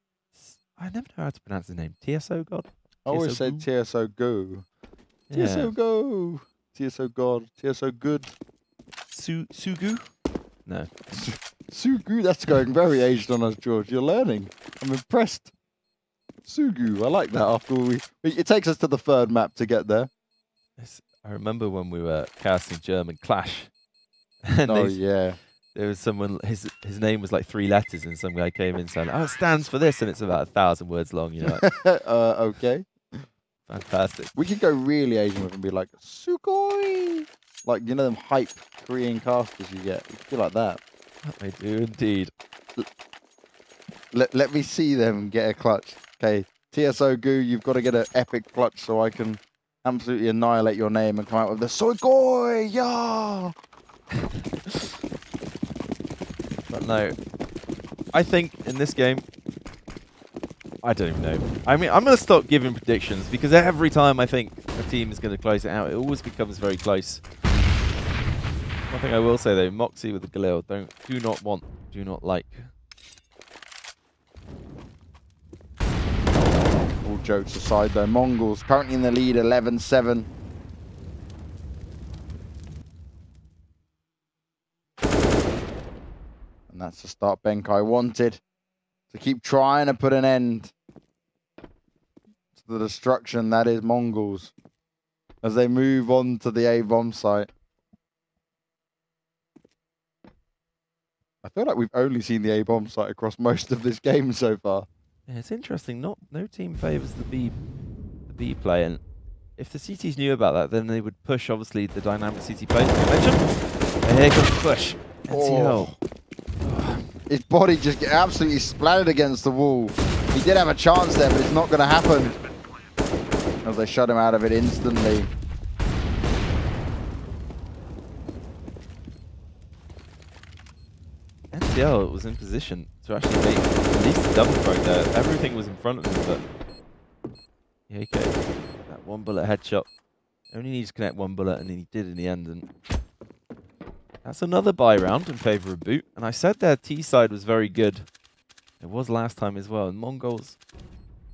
I never know how to pronounce the name. TSO God? I always said TSO Go. Yeah. TSO Go. TSO God. TSO Good. Sugu? No. Sugu, that's going very aged on us, George. You're learning. I'm impressed. Sugu, I like that after all it takes us to the 3rd map to get there. I remember when we were casting German Clash. And yeah. There was someone, his name was like 3 letters, and some guy came in saying, oh, it stands for this, and it's about 1,000 words long, you know. Okay. Fantastic. We could go really Asian with and be like, Sugoi! Like, you know them hype Korean casters you get? We could be like that. They do indeed. Let me see them get a clutch. Okay, TSO Goo, you've got to get an epic clutch so I can absolutely annihilate your name and come out with the Soigoi, yeah. But no, I think in this game, I don't even know. I mean, I'm going to stop giving predictions because every time I think a team is going to close it out, it always becomes very close. One thing I will say though, Moxie with the Galil, do not like. All jokes aside though, Mongolz currently in the lead, 11-7. And that's the start Benkai wanted, to keep trying to put an end to the destruction that is Mongolz as they move on to the A bomb site. I feel like we've only seen the A bomb site across most of this game so far. Yeah, it's interesting. No team favors the B play, and if the CTs knew about that, then they would push obviously the dynamic CT play. And here comes the push. NCL. His body just get absolutely splattered against the wall. He did have a chance there, but it's not going to happen as they shut him out of it instantly. NCL was in position to actually make at least a double frag there. Everything was in front of him, but yeah, okay. That one bullet headshot. Only needs to connect one bullet, and he did in the end. And that's another buy round in favor of Boot. And I said their T side was very good. It was last time as well. And Mongolz,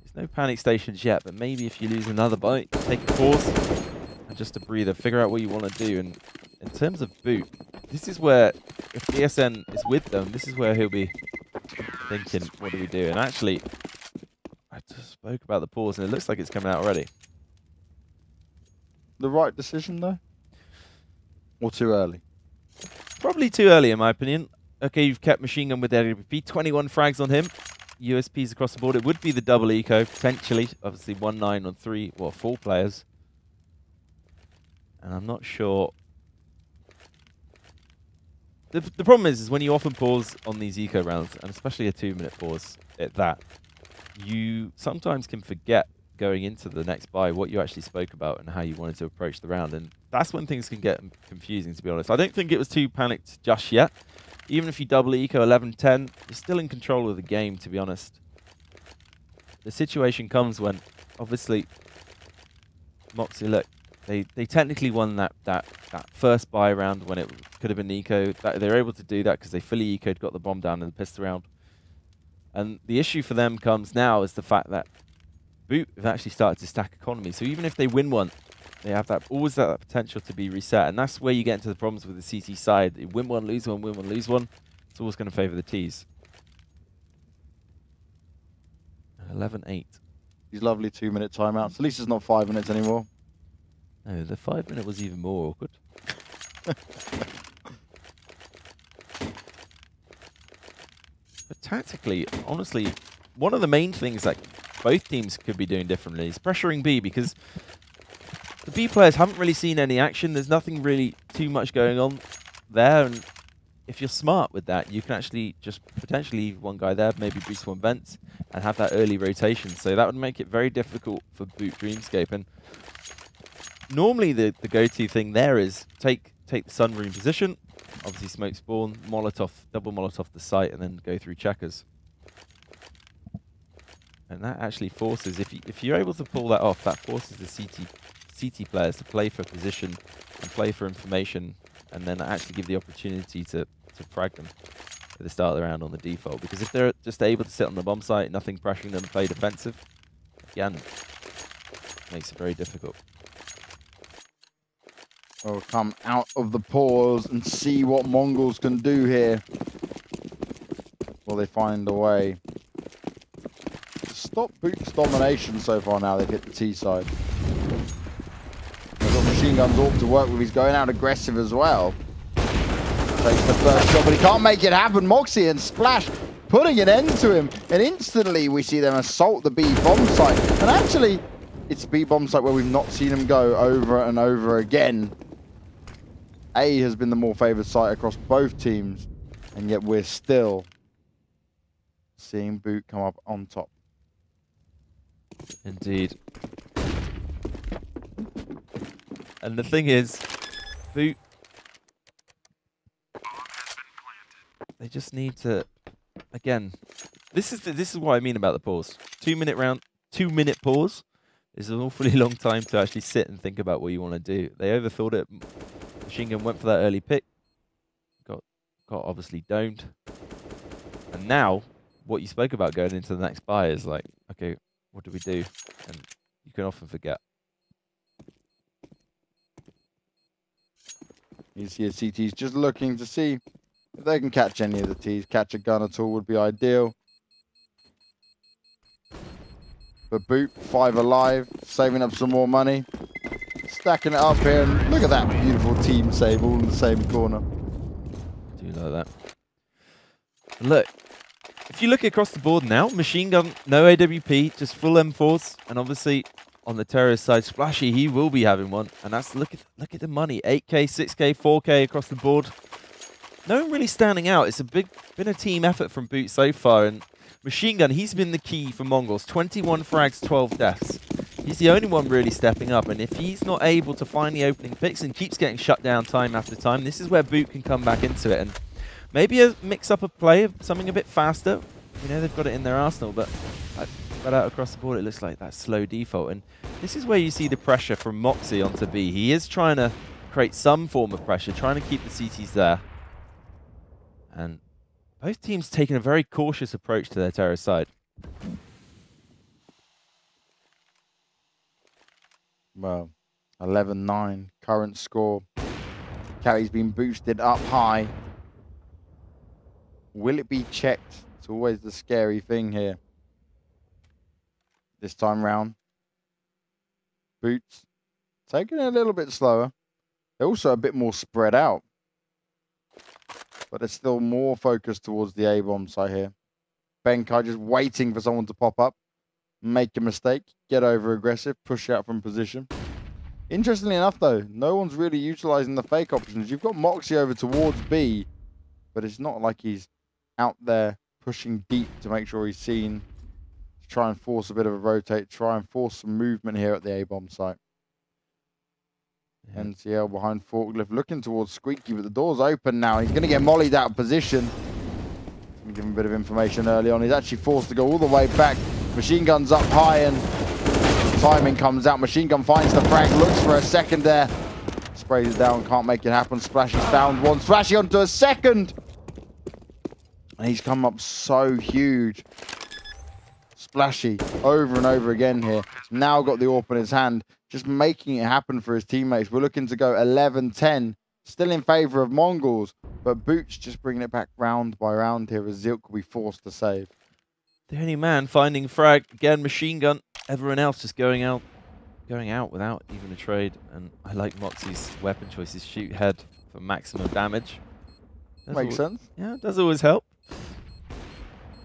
there's no panic stations yet, but maybe if you lose another bite, take a pause and just a breather, figure out what you want to do. And in terms of Boot, this is where, if BSN is with them, this is where he'll be thinking, what do we do? And actually, I just spoke about the pause, and it looks like it's coming out already. The right decision, though? Or too early? Probably too early, in my opinion. Okay, you've kept Machine Gun with the AWP. 21 frags on him. USPs across the board. It would be the double eco, potentially. Obviously, 1-9 on 4 players. And I'm not sure. The problem is when you often pause on these eco rounds, and especially a 2-minute pause at that, you sometimes can forget going into the next buy what you actually spoke about and how you wanted to approach the round. And that's when things can get confusing, to be honest. I don't think it was too panicked just yet. Even if you double eco 11-10, you're still in control of the game, to be honest. The situation comes when, obviously, Moxie, look, they technically won that first buy round when it could have been eco. They were able to do that because they fully ecoed, got the bomb down in the pistol round. And the issue for them comes now is the fact that Boot have actually started to stack economy. So even if they win one, they have always that potential to be reset. And that's where you get into the problems with the CT side. You win one, lose one, win one, lose one. It's always going to favor the Ts. 11-8. These lovely 2-minute timeouts. At least it's not 5 minutes anymore. No, the 5-minute was even more awkward. But tactically, honestly, one of the main things that both teams could be doing differently is pressuring B, because the B players haven't really seen any action. There's nothing really too much going on there. And if you're smart with that, you can actually just potentially leave one guy there, maybe boost one vents, and have that early rotation. So that would make it very difficult for Boot Dreamscape. And normally the go-to thing there is take the sunroom position, obviously smoke spawn, Molotov, double Molotov the site, and then go through checkers. And that actually forces, if you're able to pull that off, that forces the CT players to play for position and play for information, and then actually give the opportunity to frag them at the start of the round on the default. Because if they're just able to sit on the bomb site, nothing pressuring them, play defensive, again, makes it very difficult. We'll come out of the pause and see what Mongolz can do here. Will they find a way to stop Boot's domination so far now? They've hit the T side. They've got Machine Gun's AWP to work with. He's going out aggressive as well. Takes the first shot, but he can't make it happen. Moxie and Splash putting an end to him. And instantly we see them assault the B bomb site. And actually, it's a B bomb site where we've not seen him go over and over again. A has been the more favored site across both teams. And yet we're still seeing Boot come up on top. Indeed. And the thing is, Boot, they just need to, again, this is what I mean about the pause. 2-minute round, 2-minute pause is an awfully long time to actually sit and think about what you want to do. They overthought it. Machine Gun went for that early pick. Got obviously domed. And now, what you spoke about going into the next buy is like, okay, what do we do? And you can often forget. You see a CT's just looking to see if they can catch any of the T's. Catch a gun at all would be ideal. But Boot, 5 alive, saving up some more money. Stacking it up here, and look at that beautiful team save, all in the same corner. Do like that. Look, if you look across the board now, Machine Gun, no AWP, just full M4s, and obviously on the terrorist side, Splashy, he will be having one, and that's look at the money, 8K, 6K, 4K across the board. No one really standing out. It's been a team effort from Boot so far, and Machine Gun, he's been the key for Mongolz. 21 frags, 12 deaths. He's the only one really stepping up, and if he's not able to find the opening picks and keeps getting shut down time after time, this is where Boot can come back into it, and maybe a mix-up of play, something a bit faster. You know, they've got it in their arsenal, but out across the board, it looks like that slow default, and this is where you see the pressure from Moxie onto B. He is trying to create some form of pressure, trying to keep the CTs there, and both teams taking a very cautious approach to their terrorist side. Well, 11-9, current score. Carry's been boosted up high. Will it be checked? It's always the scary thing here. This time round, Boots taking it a little bit slower. They're also a bit more spread out, but it's still more focused towards the A-bomb side here. Benkai just waiting for someone to pop up, make a mistake, get over aggressive, push out from position. Interestingly enough, though, no one's really utilizing the fake options. You've got Moxie over towards B, but it's not like he's out there pushing deep to make sure he's seen. Try and force a bit of a rotate, try and force some movement here at the A-bomb site. Yeah. NCL behind Forklift, looking towards Squeaky, but the door's open now. He's going to get mollied out of position. Give him a bit of information early on. He's actually forced to go all the way back. Machine Gun's up high, and timing comes out. Machine Gun finds the frag, looks for a second there. Sprays it down, can't make it happen. Splashy's found one. Splashy onto a second. And he's come up so huge. Splashy over and over again here. Now got the AWP in his hand, just making it happen for his teammates. We're looking to go 11-10, still in favor of Mongolz, but Boots just bringing it back round by round here as Zilk will be forced to save. The only man finding frag, again, Machine Gun. Everyone else just going out without even a trade. And I like Moxie's weapon choices. Shoot head for maximum damage. Makes sense. Yeah, it does always help.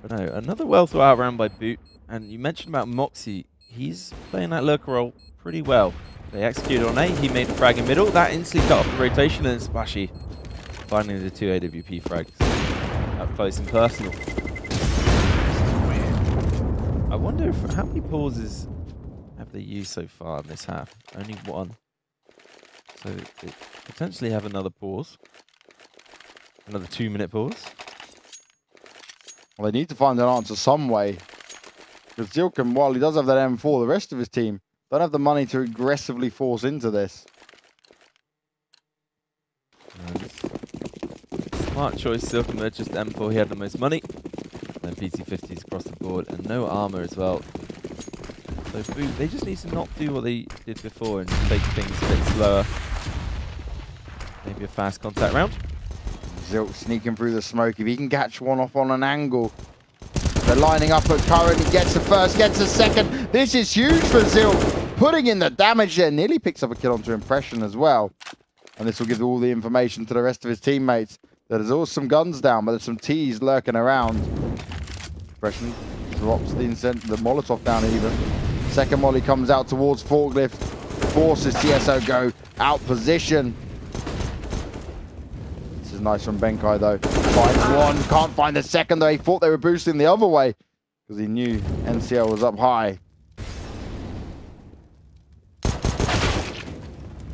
But no, another well thought out round by Boot. And you mentioned about Moxie. He's playing that lurker role pretty well. They executed on A. He made a frag in middle. That instantly cut off the rotation, and Splashy finding the 2 AWP frags up close and personal. I wonder how many pauses have they used so far in this half? Only one. So they potentially have another pause. Another 2-minute pause. Well, they need to find an answer some way. Because Zilkin, while he does have that M4, the rest of his team don't have the money to aggressively force into this. Smart choice, Zilkin, but just M4, he had the most money. And then PT50s across the board, and no armor as well. So Boot, they just need to not do what they did before and take things a bit slower. Maybe a fast contact round. Zilk sneaking through the smoke. If he can catch one off on an angle. They're lining up at current. He gets the first, gets the second. This is huge for Zilk. Putting in the damage there. Nearly picks up a kill onto Impression as well. And this will give all the information to the rest of his teammates. There's also some guns down, but there's some T's lurking around. Impression drops the Molotov down even. Second molly comes out towards Forklift. Forces TSO go out position. This is nice from Benkai though. Finds one, can't find the second though. He thought they were boosting the other way because he knew NCL was up high.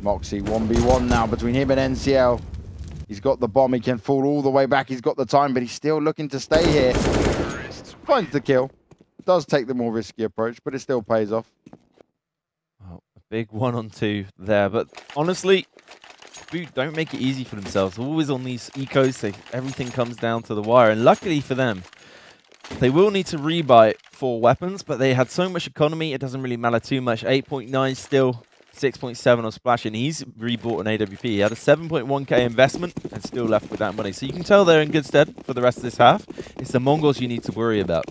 Moxie 1v1 now between him and NCL. He's got the bomb. He can fall all the way back. He's got the time, but he's still looking to stay here. Finds the kill. Does take the more risky approach, but it still pays off. Oh, a big 1-on-2 there. But honestly, Boot don't make it easy for themselves. Always on these ecos, everything comes down to the wire. And luckily for them, they will need to rebuy 4 weapons, but they had so much economy, it doesn't really matter too much. 8.9 still, 6.7 on Splash, and he's rebought an AWP. He had a 7.1k investment and still left with that money. So you can tell they're in good stead for the rest of this half. It's the Mongolz you need to worry about.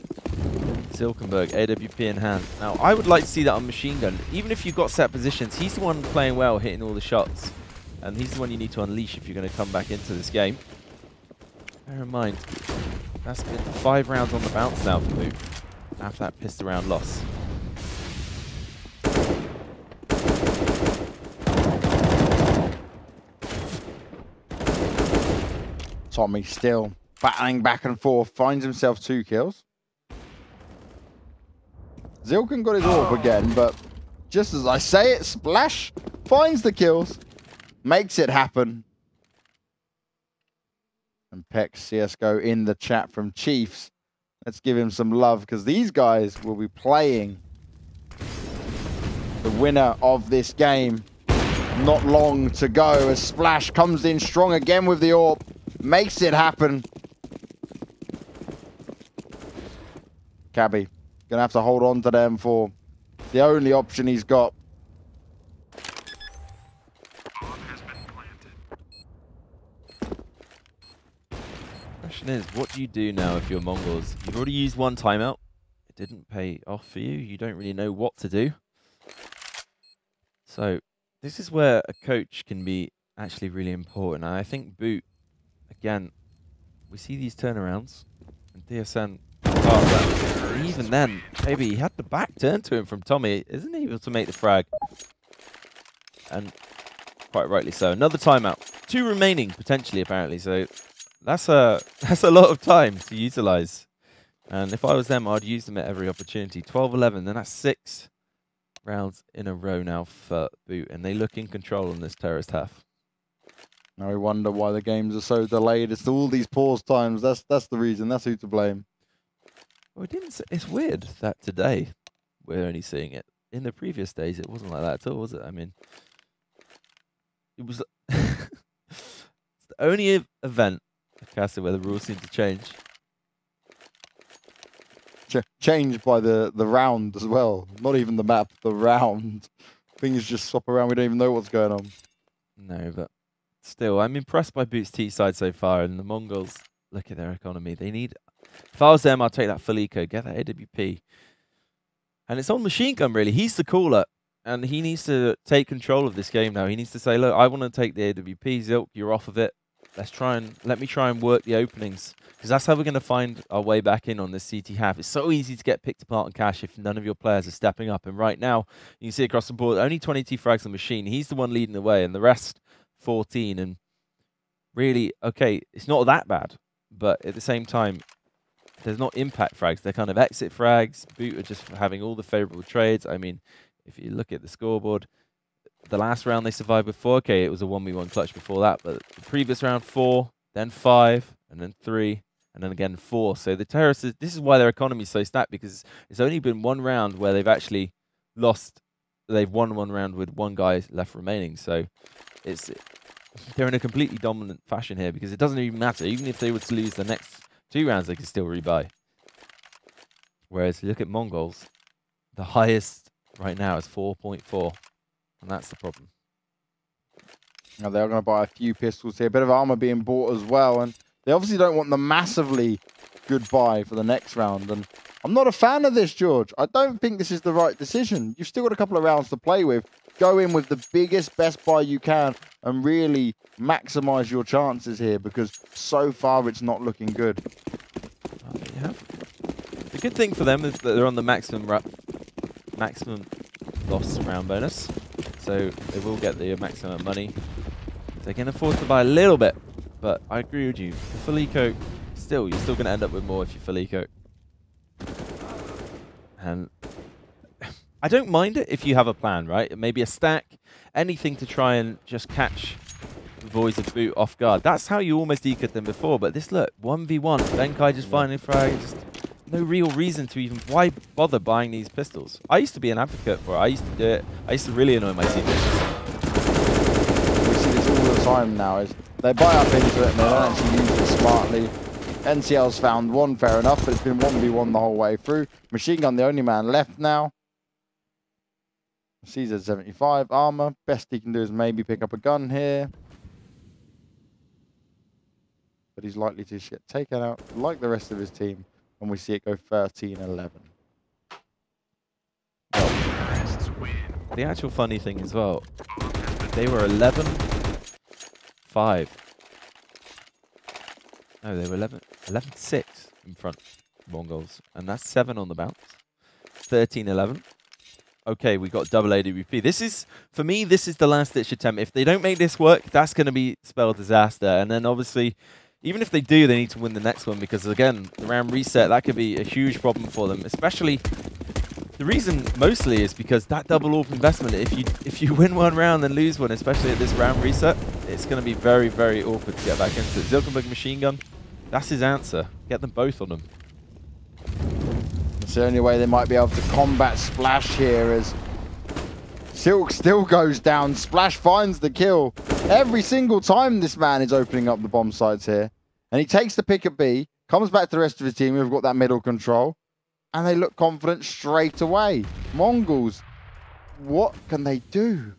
Silkenberg, AWP in hand. Now, I would like to see that on Machine Gun. Even if you've got set positions, he's the one playing well, hitting all the shots. And he's the one you need to unleash if you're going to come back into this game. Bear in mind, that's been 5 rounds on the bounce now for Boot after that pissed around loss. Tommy still battling back and forth, finds himself 2 kills. Zilken got his AWP again, but just as I say it, Splash finds the kills, makes it happen. And Peck CSGO in the chat from Chiefs. Let's give him some love, because these guys will be playing the winner of this game. Not long to go as Splash comes in strong again with the AWP. Makes it happen. Cabby gonna have to hold on to them for the only option he's got. Question is, what do you do now if you're Mongolz? You've already used 1 timeout. It didn't pay off for you. You don't really know what to do. So this is where a coach can be actually really important. And I think Boot, again, we see these turnarounds, and DSN part of that. But even then, maybe he had the back turn to him from Tommy. Isn't he able to make the frag? And quite rightly so. Another timeout. 2 remaining, potentially, apparently. So that's a lot of time to utilize. And if I was them, I'd use them at every opportunity. 12-11, then that's 6 rounds in a row now for Boot. And they look in control on this terrorist half. Now we wonder why the games are so delayed. It's all these pause times. That's the reason. That's who to blame. Well, it's weird that today we're only seeing it. In the previous days, it wasn't like that at all, was it? I mean, it was it's the only event, Castle, where the rules seem to change. Changed by the round as well. Not even the map, the round. Things just swap around. We don't even know what's going on. No, but still, I'm impressed by Boot's T side so far, and the Mongolz, look at their economy. They need, if I was them, I'd take that full eco, get that AWP. And it's on Machine Gun, really. He's the caller, and he needs to take control of this game now. He needs to say, look, I want to take the AWP, Zilk, you're off of it. Let me try and work the openings, because that's how we're going to find our way back in on this CT half. It's so easy to get picked apart on Cash if none of your players are stepping up. And right now, you can see across the board, only 22 frags on Machine. He's the one leading the way, and the rest 14. And really, okay, it's not that bad, but at the same time, there's not impact frags. They're kind of exit frags. Boot are just having all the favorable trades. I mean, if you look at the scoreboard, the last round they survived with 4K, it was a 1v1 clutch before that, but the previous round 4, then 5, and then 3, and then again 4. So the terrorists, this is why their economy is so stacked, because it's only been 1 round where they've actually lost. They've won 1 round with 1 guy left remaining. So they're in a completely dominant fashion here, because it doesn't even matter. Even if they were to lose the next 2 rounds, they can still rebuy. Whereas you look at Mongolz, the highest right now is 4.4. And that's the problem. Now they are going to buy a few pistols here. A bit of armor being bought as well. And they obviously don't want the massively good buy for the next round. And I'm not a fan of this, George. I don't think this is the right decision. You've still got a couple of rounds to play with. Go in with the biggest, best buy you can and really maximize your chances here, because so far it's not looking good. Yeah. The good thing for them is that they're on the maximum loss round bonus. So they will get the maximum money. They can afford to buy a little bit, but I agree with you. The full eco, you're still going to end up with more if you full eco. And I don't mind it if you have a plan, right? Maybe a stack, anything to try and just catch the boys of Boot off guard. That's how you almost ecoed them before, but this, look, 1v1, Benkai just finding frag, just no real reason to even, why bother buying these pistols? I used to be an advocate for it, I used to do it, I used to really annoy my teammates. We see this all the time now, is they buy up into it and they don't actually use it smartly. NCL's found one, fair enough, but it's been 1v1 the whole way through. Machine Gun, the only man left now. Caesar 75 armor. Best he can do is maybe pick up a gun here. But he's likely to get taken out like the rest of his team when we see it go 13-11. The actual funny thing as well, they were 11-5. No, they were 11-6 in front, Mongolz. And that's 7 on the bounce. 13-11. Okay, we got double AWP. This is, for me, this is the last ditch attempt. If they don't make this work, that's going to be spell disaster. And then obviously, even if they do, they need to win the next one because, again, the round reset, that could be a huge problem for them. Especially, the reason mostly is because that double AWP investment, if you win one round and lose one, especially at this round reset, it's going to be very, very awkward to get back into it. Zilkenberg machine gun, that's his answer. Get them both on them. It's the only way they might be able to combat Splash here as Silk still goes down. Splash finds the kill. Every single time this man is opening up the bomb sites here. And he takes the pick at B, comes back to the rest of his team who've got that middle control, and they look confident straight away. Mongolz, what can they do?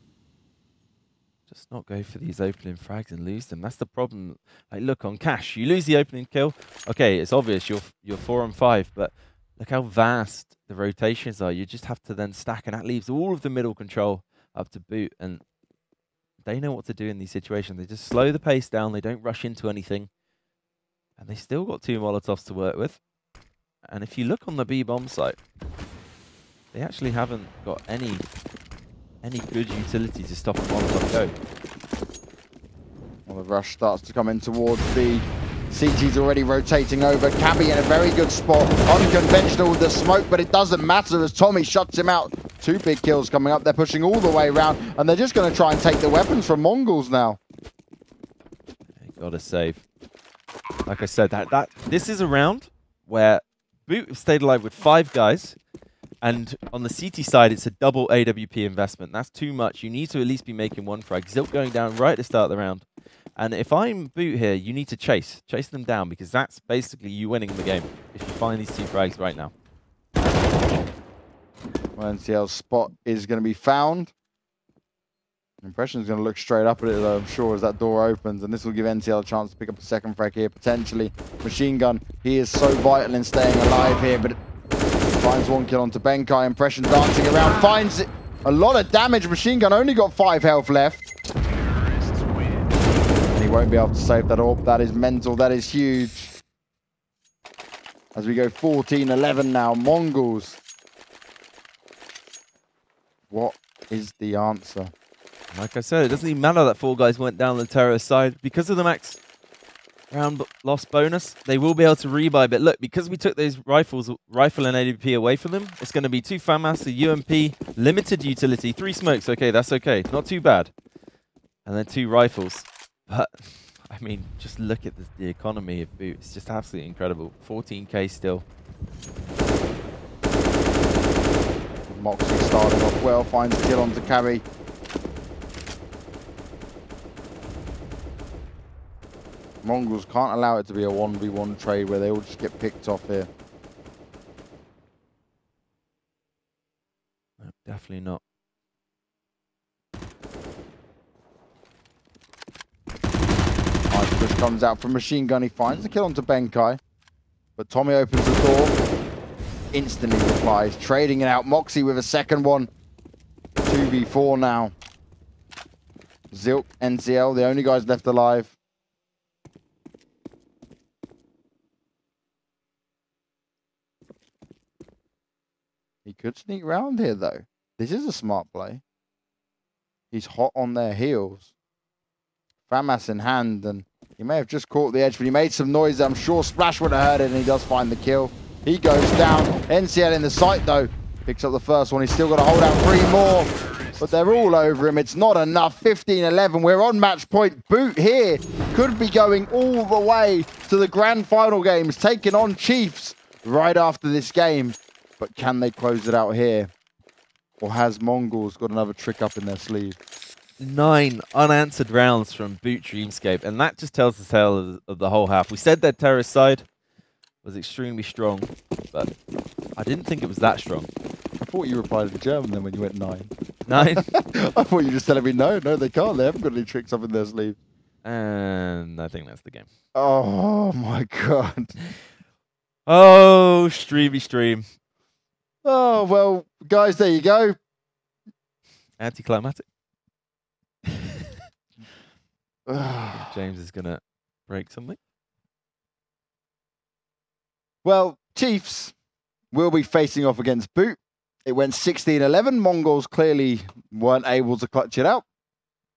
Just not go for these opening frags and lose them. That's the problem. Like, look, on Cash, you lose the opening kill. Okay, it's obvious you're 4 on 5, but look how vast the rotations are. You just have to then stack, and that leaves all of the middle control up to Boot. And they know what to do in these situations. They just slow the pace down. They don't rush into anything. And they still got 2 Molotovs to work with. And if you look on the B bomb site, they actually haven't got any good utility to stop a Molotov go. Well, the rush starts to come in towards B. CT's already rotating over. Cabby in a very good spot. Unconventional with the smoke, but it doesn't matter as Tommy shuts him out. 2 big kills coming up. They're pushing all the way around, and they're just going to try and take the weapons from Mongolz now. Gotta save. Like I said, this is a round where Boot stayed alive with 5 guys, and on the CT side, it's a double AWP investment. That's too much. You need to at least be making 1 frag. Zilk going down right at the start of the round. And if I'm Boot here, you need to chase them down, because that's basically you winning the game if you find these 2 frags right now. Well, NCL's spot is going to be found. Impression's going to look straight up at it, though, I'm sure, as that door opens, and this will give NCL a chance to pick up the second frag here, potentially. Machine Gun, he is so vital in staying alive here, but finds 1 kill onto Benkai. Impression dancing around, finds it. A lot of damage. Machine Gun only got 5 health left. And he won't be able to save that orb. That is mental. That is huge. As we go 14-11 now. Mongolz. What is the answer? Like I said, it doesn't even matter that 4 guys went down the terrorist side. Because of the max round loss bonus, they will be able to rebuy. But look, because we took those rifle and AWP away from them, it's going to be 2 FAMAS, a UMP, limited utility, 3 smokes. Okay, that's okay. Not too bad. And then 2 rifles. But, I mean, just look at the economy of Boot. It's just absolutely incredible. 14k still. Moxie starting off well, finds a kill onto Carry. Mongolz can't allow it to be a 1v1 trade where they all just get picked off here. No, definitely not. Nice push comes out from Machine Gun. He finds the kill onto Benkai. But Tommy opens the door. Instantly replies, trading it out. Moxie with a second one. 2v4 now. Zilk, NCL, the only guys left alive. He could sneak round here, though. This is a smart play. He's hot on their heels. FAMAS in hand, and he may have just caught the edge, but he made some noise. I'm sure Splash would have heard it, and he does find the kill. He goes down. NCL in the sight, though. Picks up the first one. He's still got to hold out 3 more, but they're all over him. It's not enough. 15-11. We're on match point. Boot here could be going all the way to the grand final games, taking on Chiefs right after this game. But can they close it out here? Or has Mongolz got another trick up in their sleeve? 9 unanswered rounds from Boot Dreamscape, and that just tells the tale of the whole half. We said their terrorist side was extremely strong, but I didn't think it was that strong. I thought you replied in German then when you went 9. 9? I thought you were just telling me no, they can't. They haven't got any tricks up in their sleeve. And I think that's the game. Oh my god. Oh, stream. Oh, well, guys, there you go. Anticlimactic. James is going to break something. Well, Chiefs will be facing off against Boot. It went 16-11. Mongolz clearly weren't able to clutch it out.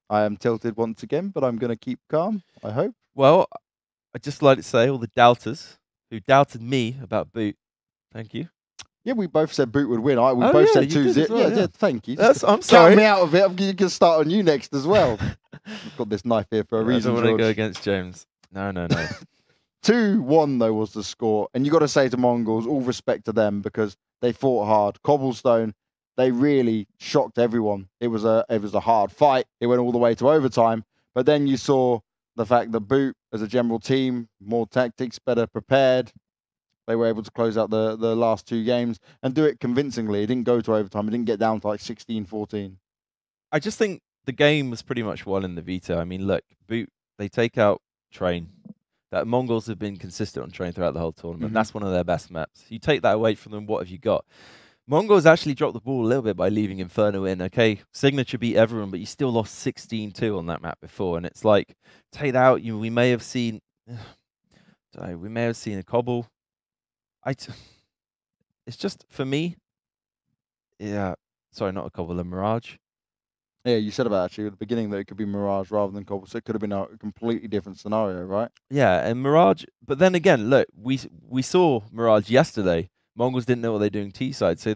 I am tilted once again, but I'm going to keep calm, I hope. Well, I'd just like to say all the doubters who doubted me about Boot, thank you. Yeah, we both said Boot would win. We both said 2-0. Well, yeah, thank you. I'm sorry. Count me out of it. I'm going to start on you next as well. I've got this knife here for a reason. I don't want to go against James. No. 2-1 though was the score, and you got to say to Mongolz, all respect to them because they fought hard. Cobblestone, they really shocked everyone. It was a hard fight. It went all the way to overtime, but then you saw the fact that Boot, as a general team, more tactics, better prepared. They were able to close out the last 2 games and do it convincingly. It didn't go to overtime. It didn't get down to like 16-14. I just think the game was pretty much won in the veto. I mean, look, Boot, they take out Train. That Mongolz have been consistent on Train throughout the whole tournament. That's one of their best maps. You take that away from them, what have you got? Mongolz actually dropped the ball a little bit by leaving Inferno in. Okay, Signature beat everyone, but you still lost 16-2 on that map before. And it's like, take that out. We may have seen a Cobble. It's just, for me, yeah, sorry, not a Cobble, a Mirage. Yeah, you said about actually at the beginning that it could be Mirage rather than Cobble, so it could have been a completely different scenario, right? Yeah, and Mirage, but then again, look, we saw Mirage yesterday. Mongolz didn't know what they're doing T-side, so the